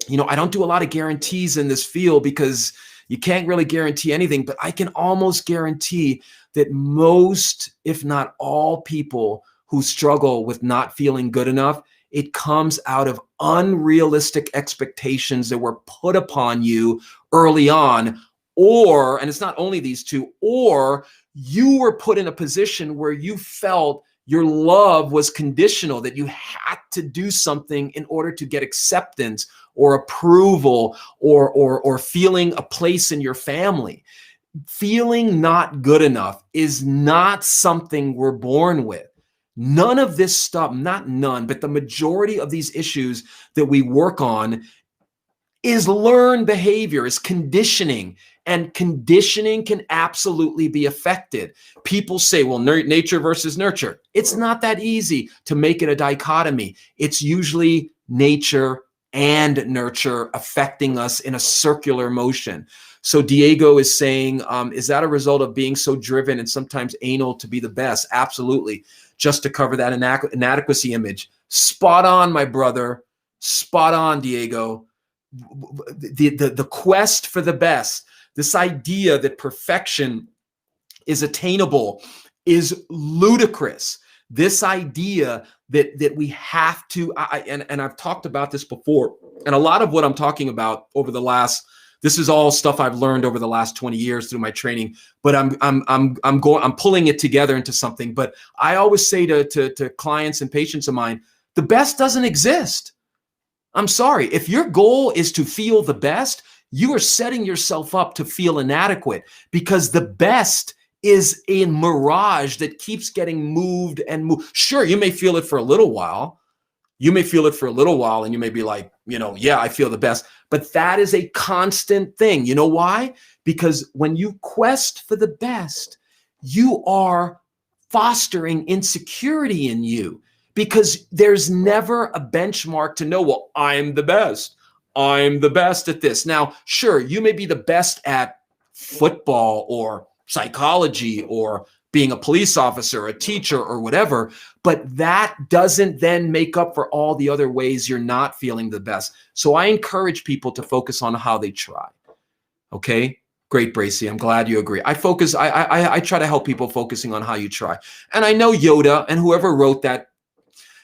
Speaker 1: don't do a lot of guarantees in this field because you can't really guarantee anything, but I can almost guarantee that most, if not all, people who struggle with not feeling good enough, it comes out of unrealistic expectations that were put upon you early on, and it's not only these two, or you were put in a position where you felt your love was conditional, that you had to do something in order to get acceptance or approval or feeling a place in your family. Feeling not good enough is not something we're born with. None of this stuff, not none, but the majority of these issues that we work on is learned behavior, is conditioning, and conditioning can absolutely be affected. People say, well, nature versus nurture. It's not that easy to make it a dichotomy. It's usually nature and nurture affecting us in a circular motion. So Diego is saying, is that a result of being so driven and sometimes anal to be the best? Absolutely. Just to cover that inadequacy image. Spot on, my brother. Spot on, Diego. The quest for the best, this idea that perfection is attainable, is ludicrous. This idea that we have to, and I've talked about this before, and a lot of what I'm talking about over the last, this is all stuff I've learned over the last 20 years through my training, but I'm pulling it together into something. But I always say to clients and patients of mine, the best doesn't exist. I'm sorry. If your goal is to feel the best, you are setting yourself up to feel inadequate, because the best is a mirage that keeps getting moved and moved. Sure, you may feel it for a little while. You may feel it for a little while and you may be like, yeah, I feel the best. But that is a constant thing. You know why? Because when you quest for the best, you are fostering insecurity in you, because there's never a benchmark to know, well, I'm the best. I'm the best at this. Now, sure, you may be the best at football or psychology or being a police officer, a teacher, or whatever, but that doesn't then make up for all the other ways you're not feeling the best. So I encourage people to focus on how they try. Okay? Great, Bracy. I'm glad you agree. I try to help people focusing on how you try. And I know Yoda and whoever wrote that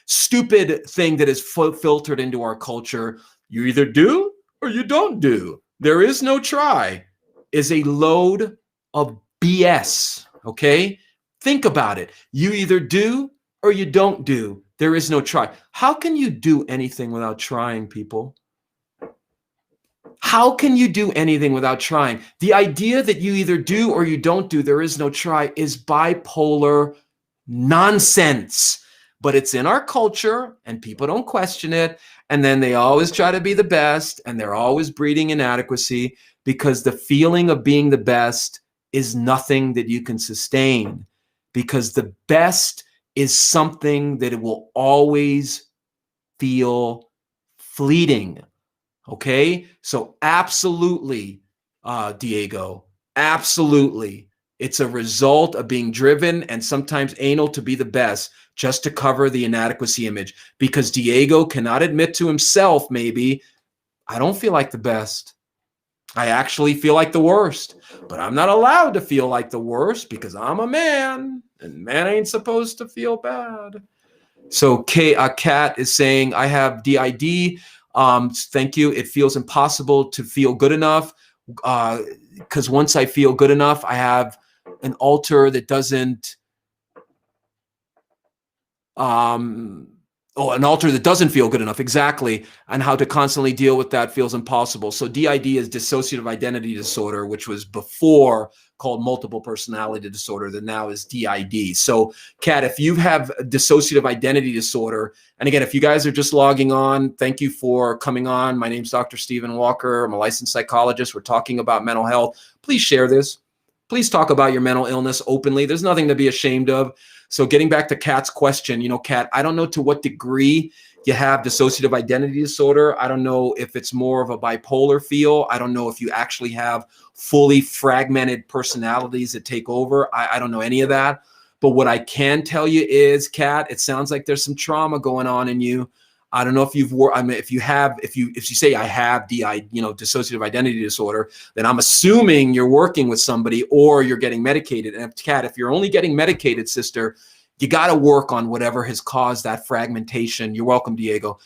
Speaker 1: stupid thing that is filtered into our culture, you either do or you don't do. There is no try, is a load of BS. Okay? Think about it. You either do or you don't do. There is no try. How can you do anything without trying, people? How can you do anything without trying? The idea that you either do or you don't do, there is no try, is bipolar nonsense. but it's in our culture and people don't question it. And then they always try to be the best, and they're always breeding inadequacy, because the feeling of being the best is nothing that you can sustain, because the best is something that it will always feel fleeting. Okay, so absolutely, Diego, absolutely. It's a result of being driven and sometimes anal to be the best, just to cover the inadequacy image, because Diego cannot admit to himself, maybe, I don't feel like the best. I actually feel like the worst, but I'm not allowed to feel like the worst because I'm a man, and man ain't supposed to feel bad. So Kat is saying, I have DID. Thank you. It feels impossible to feel good enough, because once I feel good enough, I have an altar that doesn't an altar that doesn't feel good enough, exactly, and how to constantly deal with that feels impossible. So DID is dissociative identity disorder, which was before called multiple personality disorder, that now is DID. So Kat, if you have dissociative identity disorder, and again, if you guys are just logging on, thank you for coming on. My name's Dr. Stephen Walker. I'm a licensed psychologist. We're talking about mental health. Please share this. Please talk about your mental illness openly. There's nothing to be ashamed of. So getting back to Kat's question, Kat, I don't know to what degree you have dissociative identity disorder. I don't know if it's more of a bipolar feel. I don't know if you actually have fully fragmented personalities that take over. I don't know any of that. But what I can tell you is, Kat, it sounds like there's some trauma going on in you. I don't know if you've worked. I mean, if you say I have dissociative identity disorder, then I'm assuming you're working with somebody or you're getting medicated. And Kat, if you're only getting medicated, sister, you got to work on whatever has caused that fragmentation. You're welcome, Diego.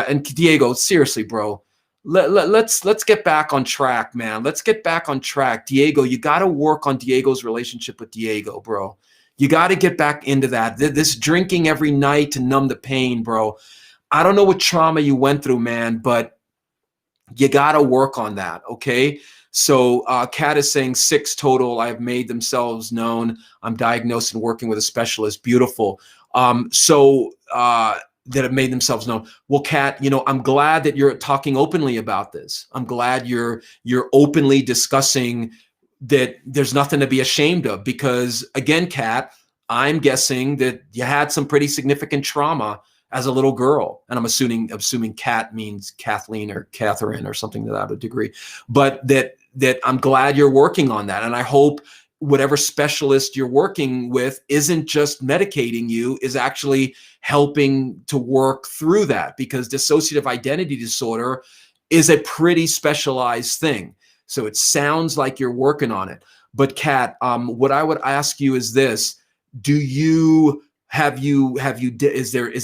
Speaker 1: And Diego, seriously, bro, let's get back on track, man. Let's get back on track, Diego. You got to work on Diego's relationship with Diego, bro. You got to get back into that. This drinking every night to numb the pain, bro. I don't know what trauma you went through, man, but you got to work on that, okay? So Kat is saying 6 total. I have made themselves known. I'm diagnosed and working with a specialist. Beautiful. That have made themselves known. Well, Kat, I'm glad that you're talking openly about this. I'm glad you're openly discussing that. There's nothing to be ashamed of, because again, Kat, I'm guessing that you had some pretty significant trauma as a little girl. And I'm assuming Kat means Kathleen or Catherine or something to that degree. But that I'm glad you're working on that. And I hope whatever specialist you're working with isn't just medicating you, is actually helping to work through that, because dissociative identity disorder is a pretty specialized thing. So it sounds like you're working on it. But Kat, what I would ask you is this: is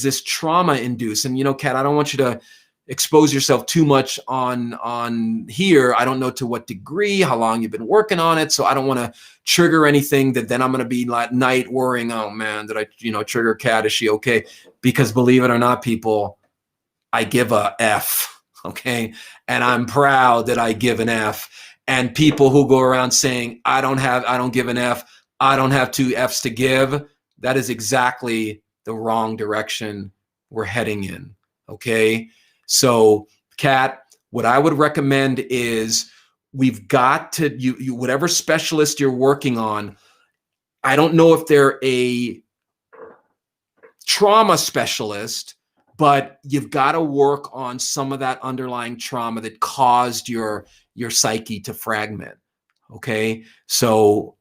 Speaker 1: this trauma induced? And Kat, I don't want you to expose yourself too much on here. I don't know to what degree, how long you've been working on it, so I don't want to trigger anything that then I'm going to be at night worrying, oh man, did I trigger Kat? Is she okay? Because believe it or not, people, I give a F, okay? And I'm proud that I give an F. And people who go around saying I don't give an F, I don't have 2 Fs to give, that is exactly the wrong direction we're heading in, okay? So, Kat, what I would recommend is we've got to, whatever specialist you're working on, I don't know if they're a trauma specialist, but you've got to work on some of that underlying trauma that caused your psyche to fragment, okay? So,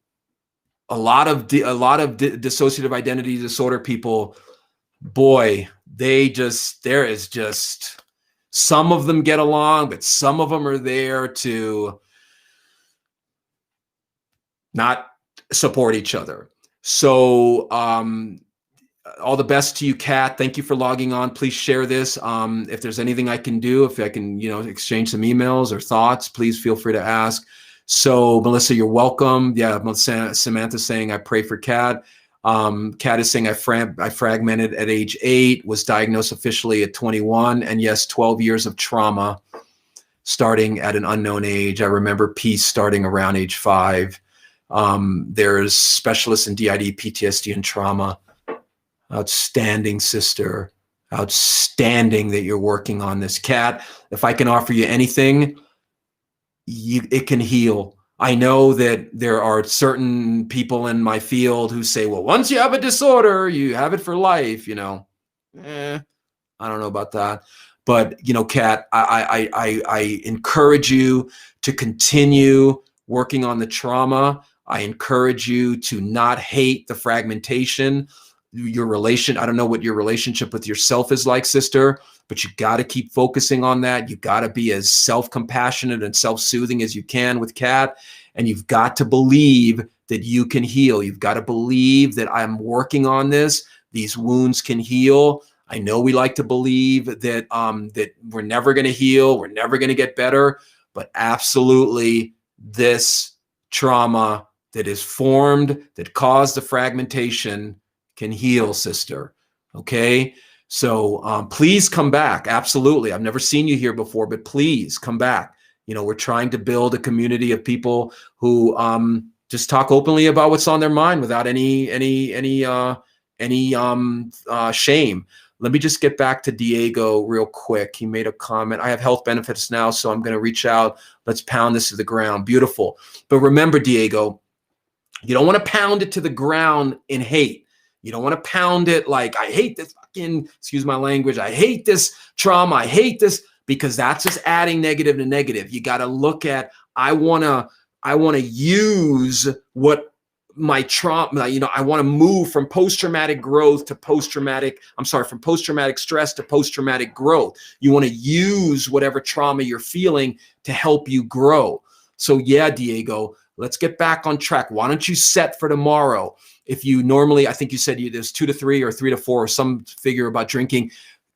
Speaker 1: a lot of dissociative identity disorder people, boy, there is just, some of them get along, but some of them are there to not support each other. So all the best to you, Kat. Thank you for logging on. Please share this. If there's anything I can do, if I can, exchange some emails or thoughts, please feel free to ask. So Melissa, you're welcome. Yeah, Samantha saying, I pray for Kat. Kat is saying, I fragmented at age 8, was diagnosed officially at 21. And yes, 12 years of trauma starting at an unknown age. I remember peace starting around age 5. There's specialists in DID, PTSD, and trauma. Outstanding, sister. Outstanding that you're working on this. Kat, if I can offer you anything, it can heal. I know that there are certain people in my field who say, well, once you have a disorder, you have it for life, I don't know about that. But, Kat, I encourage you to continue working on the trauma. I encourage you to not hate the fragmentation. I don't know what your relationship with yourself is like, sister, but you got to keep focusing on that. You got to be as self-compassionate and self-soothing as you can with Kat. And you've got to believe that you can heal. You've got to believe that I'm working on this. These wounds can heal. I know we like to believe that that we're never going to heal, we're never going to get better, but absolutely this trauma that is formed, that caused the fragmentation, can heal, sister. Okay? So please come back. Absolutely. I've never seen you here before, but please come back. We're trying to build a community of people who just talk openly about what's on their mind without any shame. Let me just get back to Diego real quick. He made a comment. I have health benefits now, so I'm going to reach out. Let's pound this to the ground. Beautiful. But remember, Diego, you don't want to pound it to the ground in hate. You don't want to pound it like, I hate this fucking, excuse my language, I hate this trauma, I hate this, because that's just adding negative to negative. You got to look at, I want to use what my trauma, I want to move from post-traumatic growth to from post-traumatic stress to post-traumatic growth. You want to use whatever trauma you're feeling to help you grow. So yeah, Diego, let's get back on track. Why don't you set for tomorrow? If you normally, I think you said there's 2 to 3 or 3 to 4 or some figure about drinking,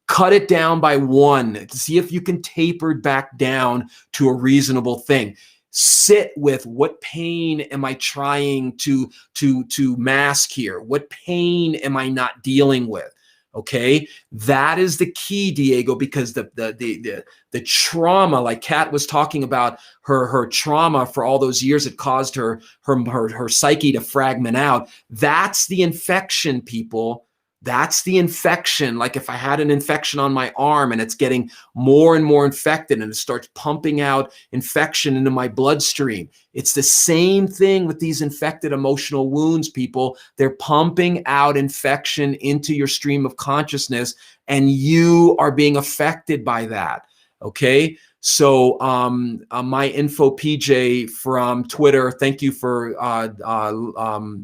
Speaker 1: cut it down by 1 to see if you can taper it back down to a reasonable thing. Sit with, what pain am I trying to mask here? What pain am I not dealing with? Okay, that is the key, Diego, because the trauma, like Kat was talking about, her trauma for all those years, it caused her psyche to fragment out. That's the infection, people. That's the infection. Like if I had an infection on my arm and it's getting more and more infected and it starts pumping out infection into my bloodstream. It's the same thing with these infected emotional wounds, people. They're pumping out infection into your stream of consciousness and you are being affected by that. Okay. So my info PJ from Twitter, thank you for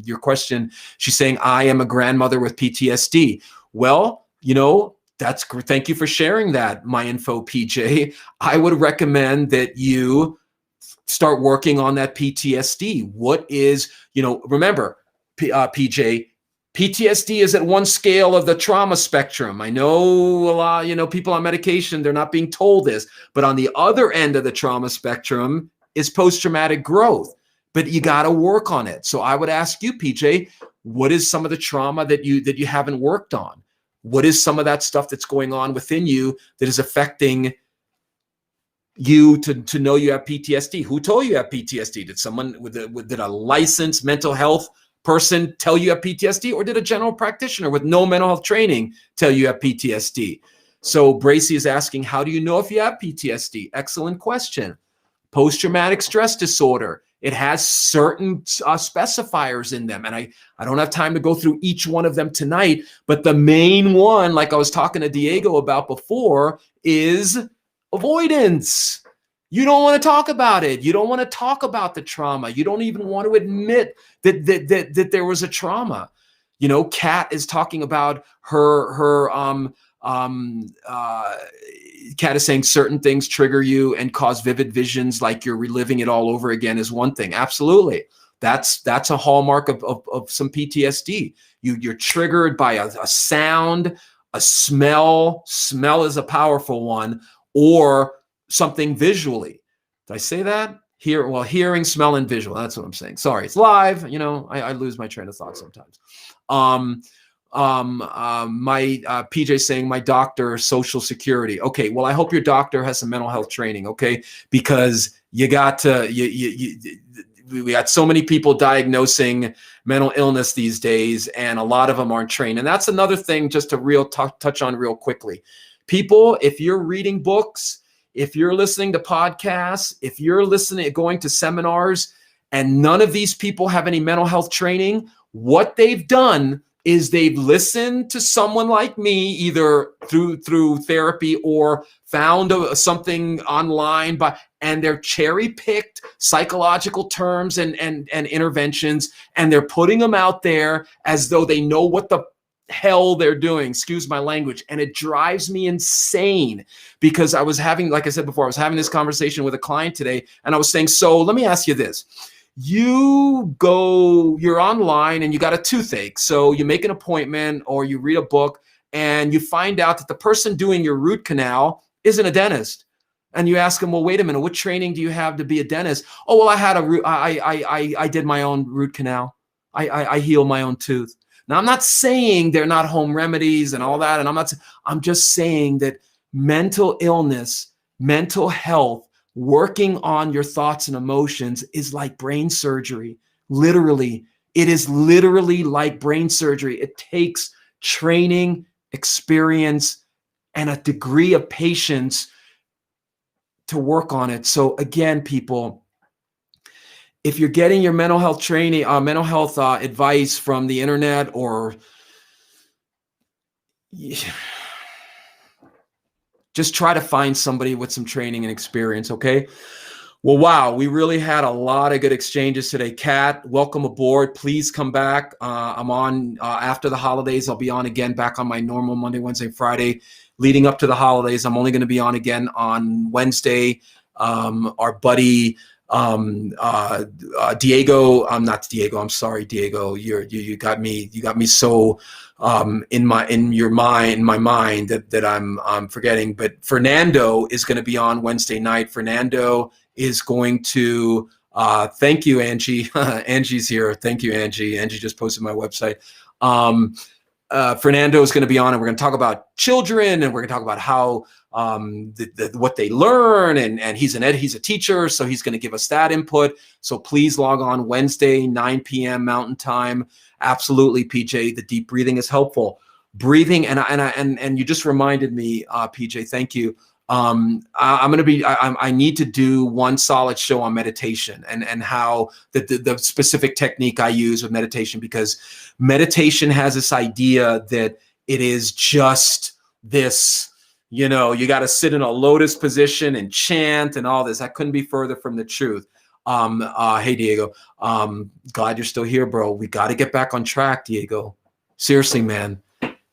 Speaker 1: your question. She's saying, I am a grandmother with PTSD. Well, that's great. Thank you for sharing that, my info PJ. I would recommend that you start working on that PTSD. What is, remember, PJ, PTSD is at one scale of the trauma spectrum. I know a lot, people on medication, they're not being told this, but on the other end of the trauma spectrum is post-traumatic growth, but you got to work on it. So I would ask you, PJ, what is some of the trauma that you haven't worked on? What is some of that stuff that's going on within you that is affecting you to know you have PTSD? Who told you have PTSD? Did someone did a licensed mental health person tell you have PTSD, or did a general practitioner with no mental health training tell you have PTSD? So Bracy is asking, how do you know if you have PTSD? Excellent question. Post-traumatic stress disorder. It has certain specifiers in them. And I don't have time to go through each one of them tonight, but the main one, like I was talking to Diego about before, is avoidance. You don't want to talk about it. You don't want to talk about the trauma. You don't even want to admit that there was a trauma. Kat is talking about Kat is saying certain things trigger you and cause vivid visions, like you're reliving it all over again, is one thing. Absolutely. That's a hallmark of some PTSD. You're triggered by a sound, a smell. Smell is a powerful one, or something visually. Did I say that? Hearing, smell, and visual. That's what I'm saying. Sorry, it's live. I lose my train of thought sometimes. My PJ saying my doctor, Social Security. Okay, well, I hope your doctor has some mental health training. Okay, because you got to we got so many people diagnosing mental illness these days, and a lot of them aren't trained. And that's another thing just to touch on real quickly. People, if you're reading books, if you're listening to podcasts, if you're going to seminars, and none of these people have any mental health training, what they've done is they've listened to someone like me, either through therapy or found something online, and they're cherry-picked psychological terms and interventions, and they're putting them out there as though they know what the hell they're doing. Excuse my language. And it drives me insane, because I was having, like I said before, I was having this conversation with a client today, and I was saying, so let me ask you this. You're online and you got a toothache. So you make an appointment or you read a book and you find out that the person doing your root canal isn't a dentist. And you ask them, well, wait a minute, what training do you have to be a dentist? Oh, well, I did my own root canal. I heal my own tooth. Now, I'm not saying they're not home remedies and all that. And I'm just saying that mental illness, mental health, working on your thoughts and emotions is like brain surgery. Literally, it is literally like brain surgery. It takes training, experience, and a degree of patience to work on it. So again, people, if you're getting your mental health training, mental health advice from the internet, or just try to find somebody with some training and experience, okay? Well, wow, we really had a lot of good exchanges today. Kat, welcome aboard. Please come back. I'm on after the holidays. I'll be on again, back on my normal Monday, Wednesday, Friday. Leading up to the holidays, I'm only going to be on again on Wednesday. Our buddy Diego, I'm not Diego, I'm sorry, Diego. You got me so in my mind that I'm forgetting. But Fernando is going to be on Wednesday night. Fernando is going to thank you, Angie. Angie's here. Thank you, Angie. Angie just posted my website. Fernando is going to be on, and we're going to talk about children, and we're going to talk about how what they learn, and he's a teacher, so he's going to give us that input. So please log on Wednesday, 9 p.m. Mountain Time. Absolutely, PJ. The deep breathing is helpful. Breathing, and you just reminded me, PJ. Thank you. I need to do one solid show on meditation and how the specific technique I use with meditation, because meditation has this idea that it is just this, you got to sit in a lotus position and chant and all this. That couldn't be further from the truth. Hey, Diego, glad you're still here, bro. We got to get back on track, Diego. Seriously, man.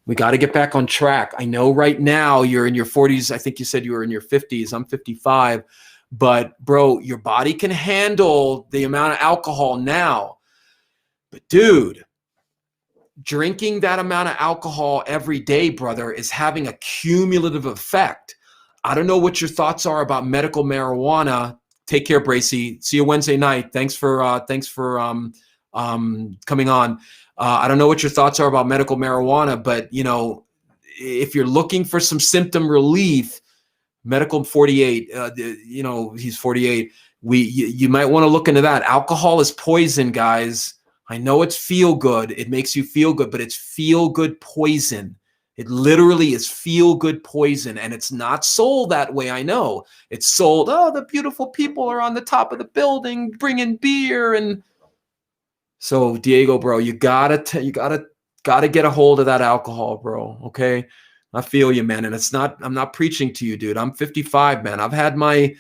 Speaker 1: We got to get back on track. I know right now you're in your 40s. I think you said you were in your 50s. I'm 55. But, bro, your body can handle the amount of alcohol now. But, dude, drinking that amount of alcohol every day, brother, is having a cumulative effect. I don't know what your thoughts are about medical marijuana. Take care, Bracy. See you Wednesday night. Thanks for coming on. I don't know what your thoughts are about medical marijuana, but, if you're looking for some symptom relief, medical 48, he's 48. You might want to look into that. Alcohol is poison, guys. I know it's feel good. It makes you feel good, but it's feel good poison. It literally is feel good poison, and it's not sold that way. I know it's sold. Oh, the beautiful people are on the top of the building bringing beer and. So Diego, bro, you gotta get a hold of that alcohol, bro. Okay, I feel you, man. And I'm not preaching to you, dude. I'm 55, man. I've had my.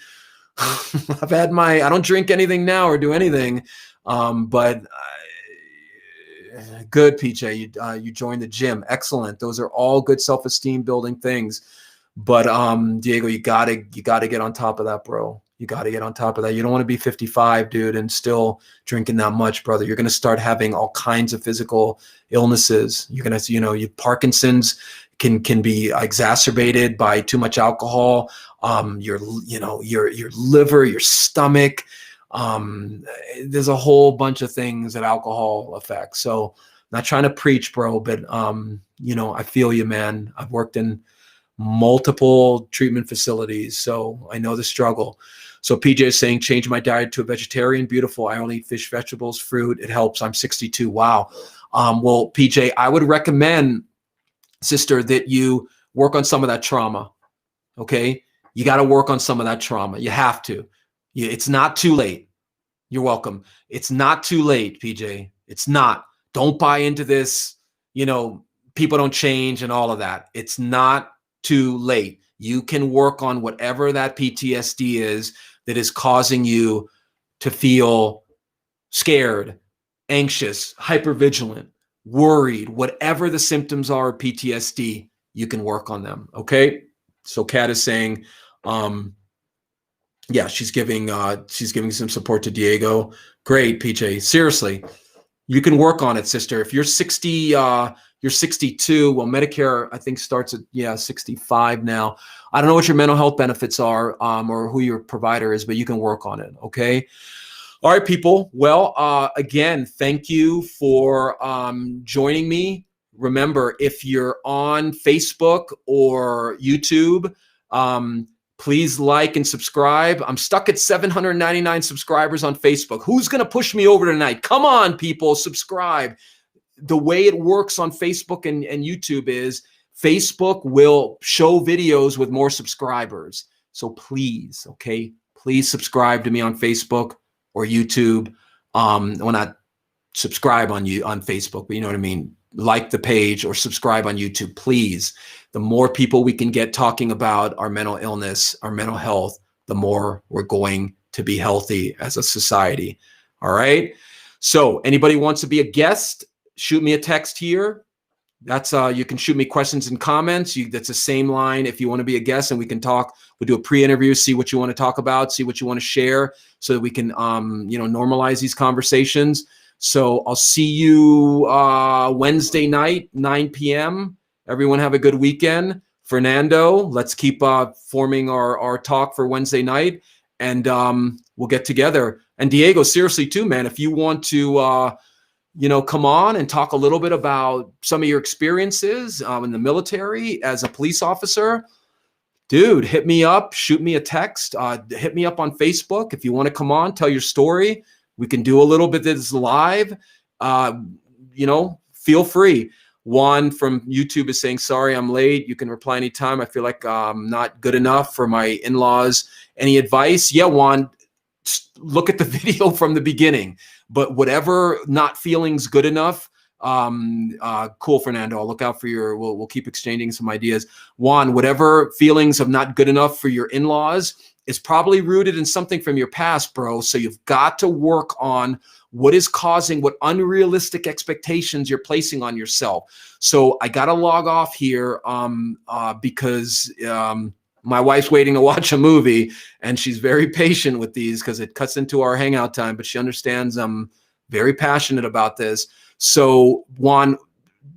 Speaker 1: I don't drink anything now or do anything, but good, PJ. You joined the gym. Excellent. Those are all good self-esteem building things. But Diego, you gotta get on top of that, bro. You got to get on top of that. You don't want to be 55, dude, and still drinking that much, brother. You're going to start having all kinds of physical illnesses. You're going to, your Parkinson's can be exacerbated by too much alcohol. Your liver, your stomach. There's a whole bunch of things that alcohol affects. So, not trying to preach, bro, but I feel you, man. I've worked in multiple treatment facilities. So I know the struggle. So PJ is saying, change my diet to a vegetarian. Beautiful. I only eat fish, vegetables, fruit. It helps. I'm 62. Wow. Well, PJ, I would recommend, sister, that you work on some of that trauma. Okay. You got to work on some of that trauma. You have to. It's not too late. You're welcome. It's not too late, PJ. It's not. Don't buy into this, people don't change and all of that. It's not too late. You can work on whatever that PTSD is that is causing you to feel scared, anxious, hypervigilant, worried, whatever the symptoms are of PTSD, you can work on them. Okay. So Kat is saying, yeah, she's giving some support to Diego. Great, PJ. Seriously, you can work on it, sister. If you're 60, you're 62. Well, Medicare, I think, starts at 65 now. I don't know what your mental health benefits are, or who your provider is, but you can work on it. Okay. All right, people. Well, again, thank you for joining me. Remember, if you're on Facebook or YouTube, please like and subscribe. I'm stuck at 799 subscribers on Facebook. Who's going to push me over tonight? Come on, people, subscribe. The way it works on Facebook and YouTube is Facebook will show videos with more subscribers. So please, okay, please subscribe to me on Facebook or YouTube. Well, not subscribe on Facebook, but you know what I mean? Like the page or subscribe on YouTube, please. The more people we can get talking about our mental illness, our mental health, the more we're going to be healthy as a society. All right. So anybody wants to be a guest, shoot me a text here. That's you can shoot me questions and comments. That's the same line if you want to be a guest, and we can talk. We'll do a pre-interview, see what you want to talk about, see what you want to share, so that we can normalize these conversations. So I'll see you Wednesday night, 9 p.m. Everyone have a good weekend. Fernando, let's keep forming our talk for Wednesday night, and we'll get together. And Diego, seriously too, man, if you want to come on and talk a little bit about some of your experiences in the military as a police officer, dude, hit me up, shoot me a text, hit me up on Facebook. If you want to come on, tell your story. We can do a little bit of this live. Feel free. Juan from YouTube is saying, sorry, I'm late. You can reply anytime. I feel like I'm not good enough for my in-laws. Any advice? Yeah, Juan, look at the video from the beginning. But whatever not feeling's good enough, cool, Fernando. I'll look out for we'll keep exchanging some ideas. Juan, whatever feelings of not good enough for your in-laws is probably rooted in something from your past, bro. So you've got to work on what is causing what unrealistic expectations you're placing on yourself. So I got to log off here because my wife's waiting to watch a movie, and she's very patient with these because it cuts into our hangout time, but she understands I'm very passionate about this. So Juan,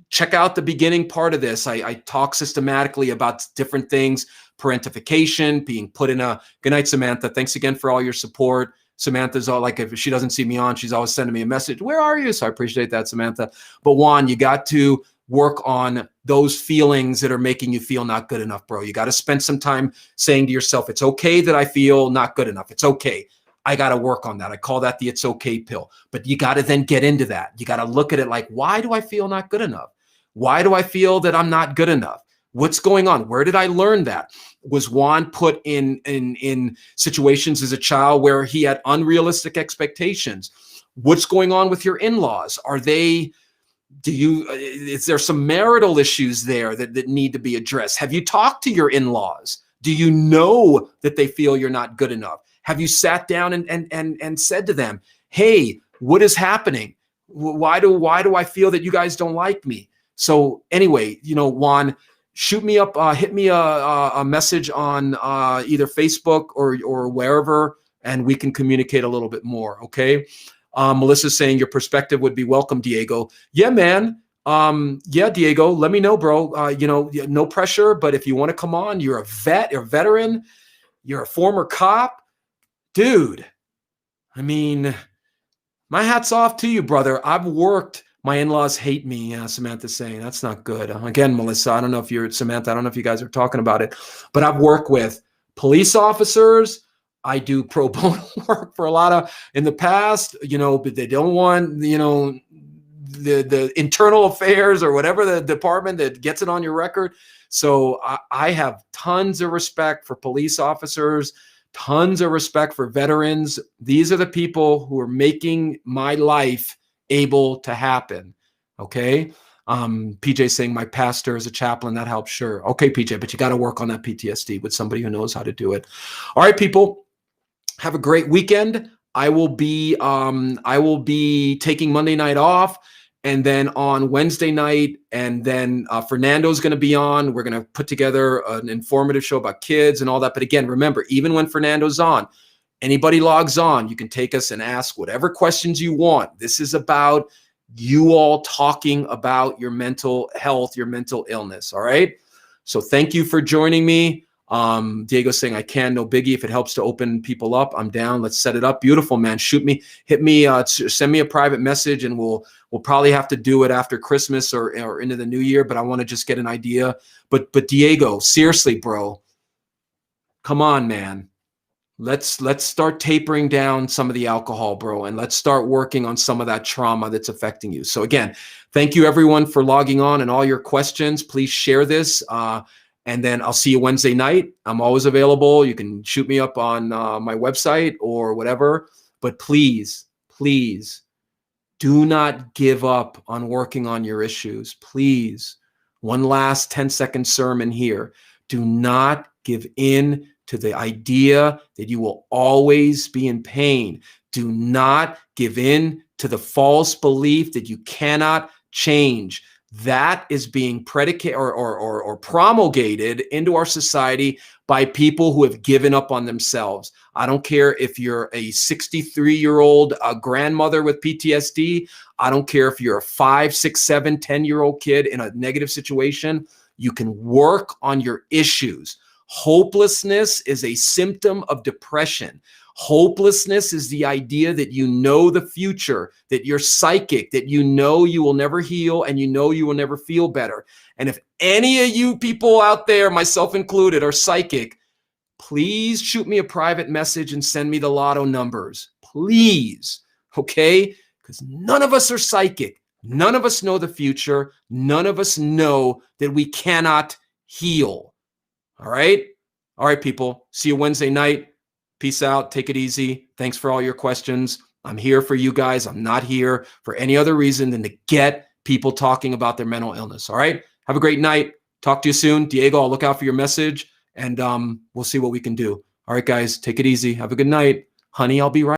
Speaker 1: check out the beginning part of this. I talk systematically about different things, parentification, being put in a, good night, Samantha. Thanks again for all your support. Samantha's all like, if she doesn't see me on, she's always sending me a message. Where are you? So I appreciate that, Samantha. But Juan, you got to work on those feelings that are making you feel not good enough, bro. You got to spend some time saying to yourself, it's okay that I feel not good enough. It's okay. I got to work on that. I call that the it's okay pill. But you got to then get into that. You got to look at it like, why do I feel not good enough? Why do I feel that I'm not good enough? What's going on? Where did I learn that? Was Juan put in situations as a child where he had unrealistic expectations? What's going on with your in-laws? Is there some marital issues there that need to be addressed? Have you talked to your in-laws? Do you know that they feel you're not good enough? Have you sat down and said to them, hey, what is happening? Why do I feel that you guys don't like me? So anyway, Juan, shoot me up, hit me a message on either Facebook or wherever, and we can communicate a little bit more, okay? Melissa's saying your perspective would be welcome, Diego. Yeah, man. Yeah, Diego, let me know, bro. No pressure, but if you want to come on, you're a veteran, you're a former cop. Dude, I mean, my hat's off to you, brother. I've worked My in-laws hate me, Samantha's saying. That's not good. Again, Melissa, I don't know if you're Samantha. I don't know if you guys are talking about it, but I've worked with police officers. I do pro bono work for a lot of in the past, but they don't want, the internal affairs or whatever the department that gets it on your record. So I have tons of respect for police officers, tons of respect for veterans. These are the people who are making my life able to happen. Okay. PJ saying my pastor is a chaplain. That helps. Sure. Okay, PJ, but you got to work on that PTSD with somebody who knows how to do it. All right, people, have a great weekend. I will be taking Monday night off, and then on Wednesday night, and then Fernando's going to be on. We're going to put together an informative show about kids and all that. But again, remember, even when Fernando's on, anybody logs on, you can take us and ask whatever questions you want. This is about you all talking about your mental health, your mental illness. All right. So thank you for joining me. Diego saying I can, no biggie. If it helps to open people up, I'm down. Let's set it up. Beautiful, man. Shoot me, hit me, send me a private message, and we'll probably have to do it after Christmas or into the new year. But I want to just get an idea. But Diego, seriously, bro, come on, man. Let's start tapering down some of the alcohol, bro, and let's start working on some of that trauma that's affecting you. So again, thank you everyone for logging on and all your questions. Please share this, and then I'll see you Wednesday night. I'm always available. You can shoot me up on my website or whatever, but please, please do not give up on working on your issues. Please, one last 10-second sermon here. Do not give in to the idea that you will always be in pain. Do not give in to the false belief that you cannot change. That is being predicated or promulgated into our society by people who have given up on themselves. I don't care if you're a 63-year-old grandmother with PTSD. I don't care if you're a 5, 6, 7, 10-year-old kid in a negative situation. You can work on your issues. Hopelessness is a symptom of depression. Hopelessness is the idea that you know the future, that you're psychic, that you know you will never heal, and you know you will never feel better. And if any of you people out there, myself included, are psychic, please shoot me a private message and send me the lotto numbers. Please. Okay? Because none of us are psychic. None of us know the future. None of us know that we cannot heal. All right? All right, people. See you Wednesday night. Peace out. Take it easy. Thanks for all your questions. I'm here for you guys. I'm not here for any other reason than to get people talking about their mental illness. All right? Have a great night. Talk to you soon. Diego, I'll look out for your message, and we'll see what we can do. All right, guys. Take it easy. Have a good night. Honey, I'll be right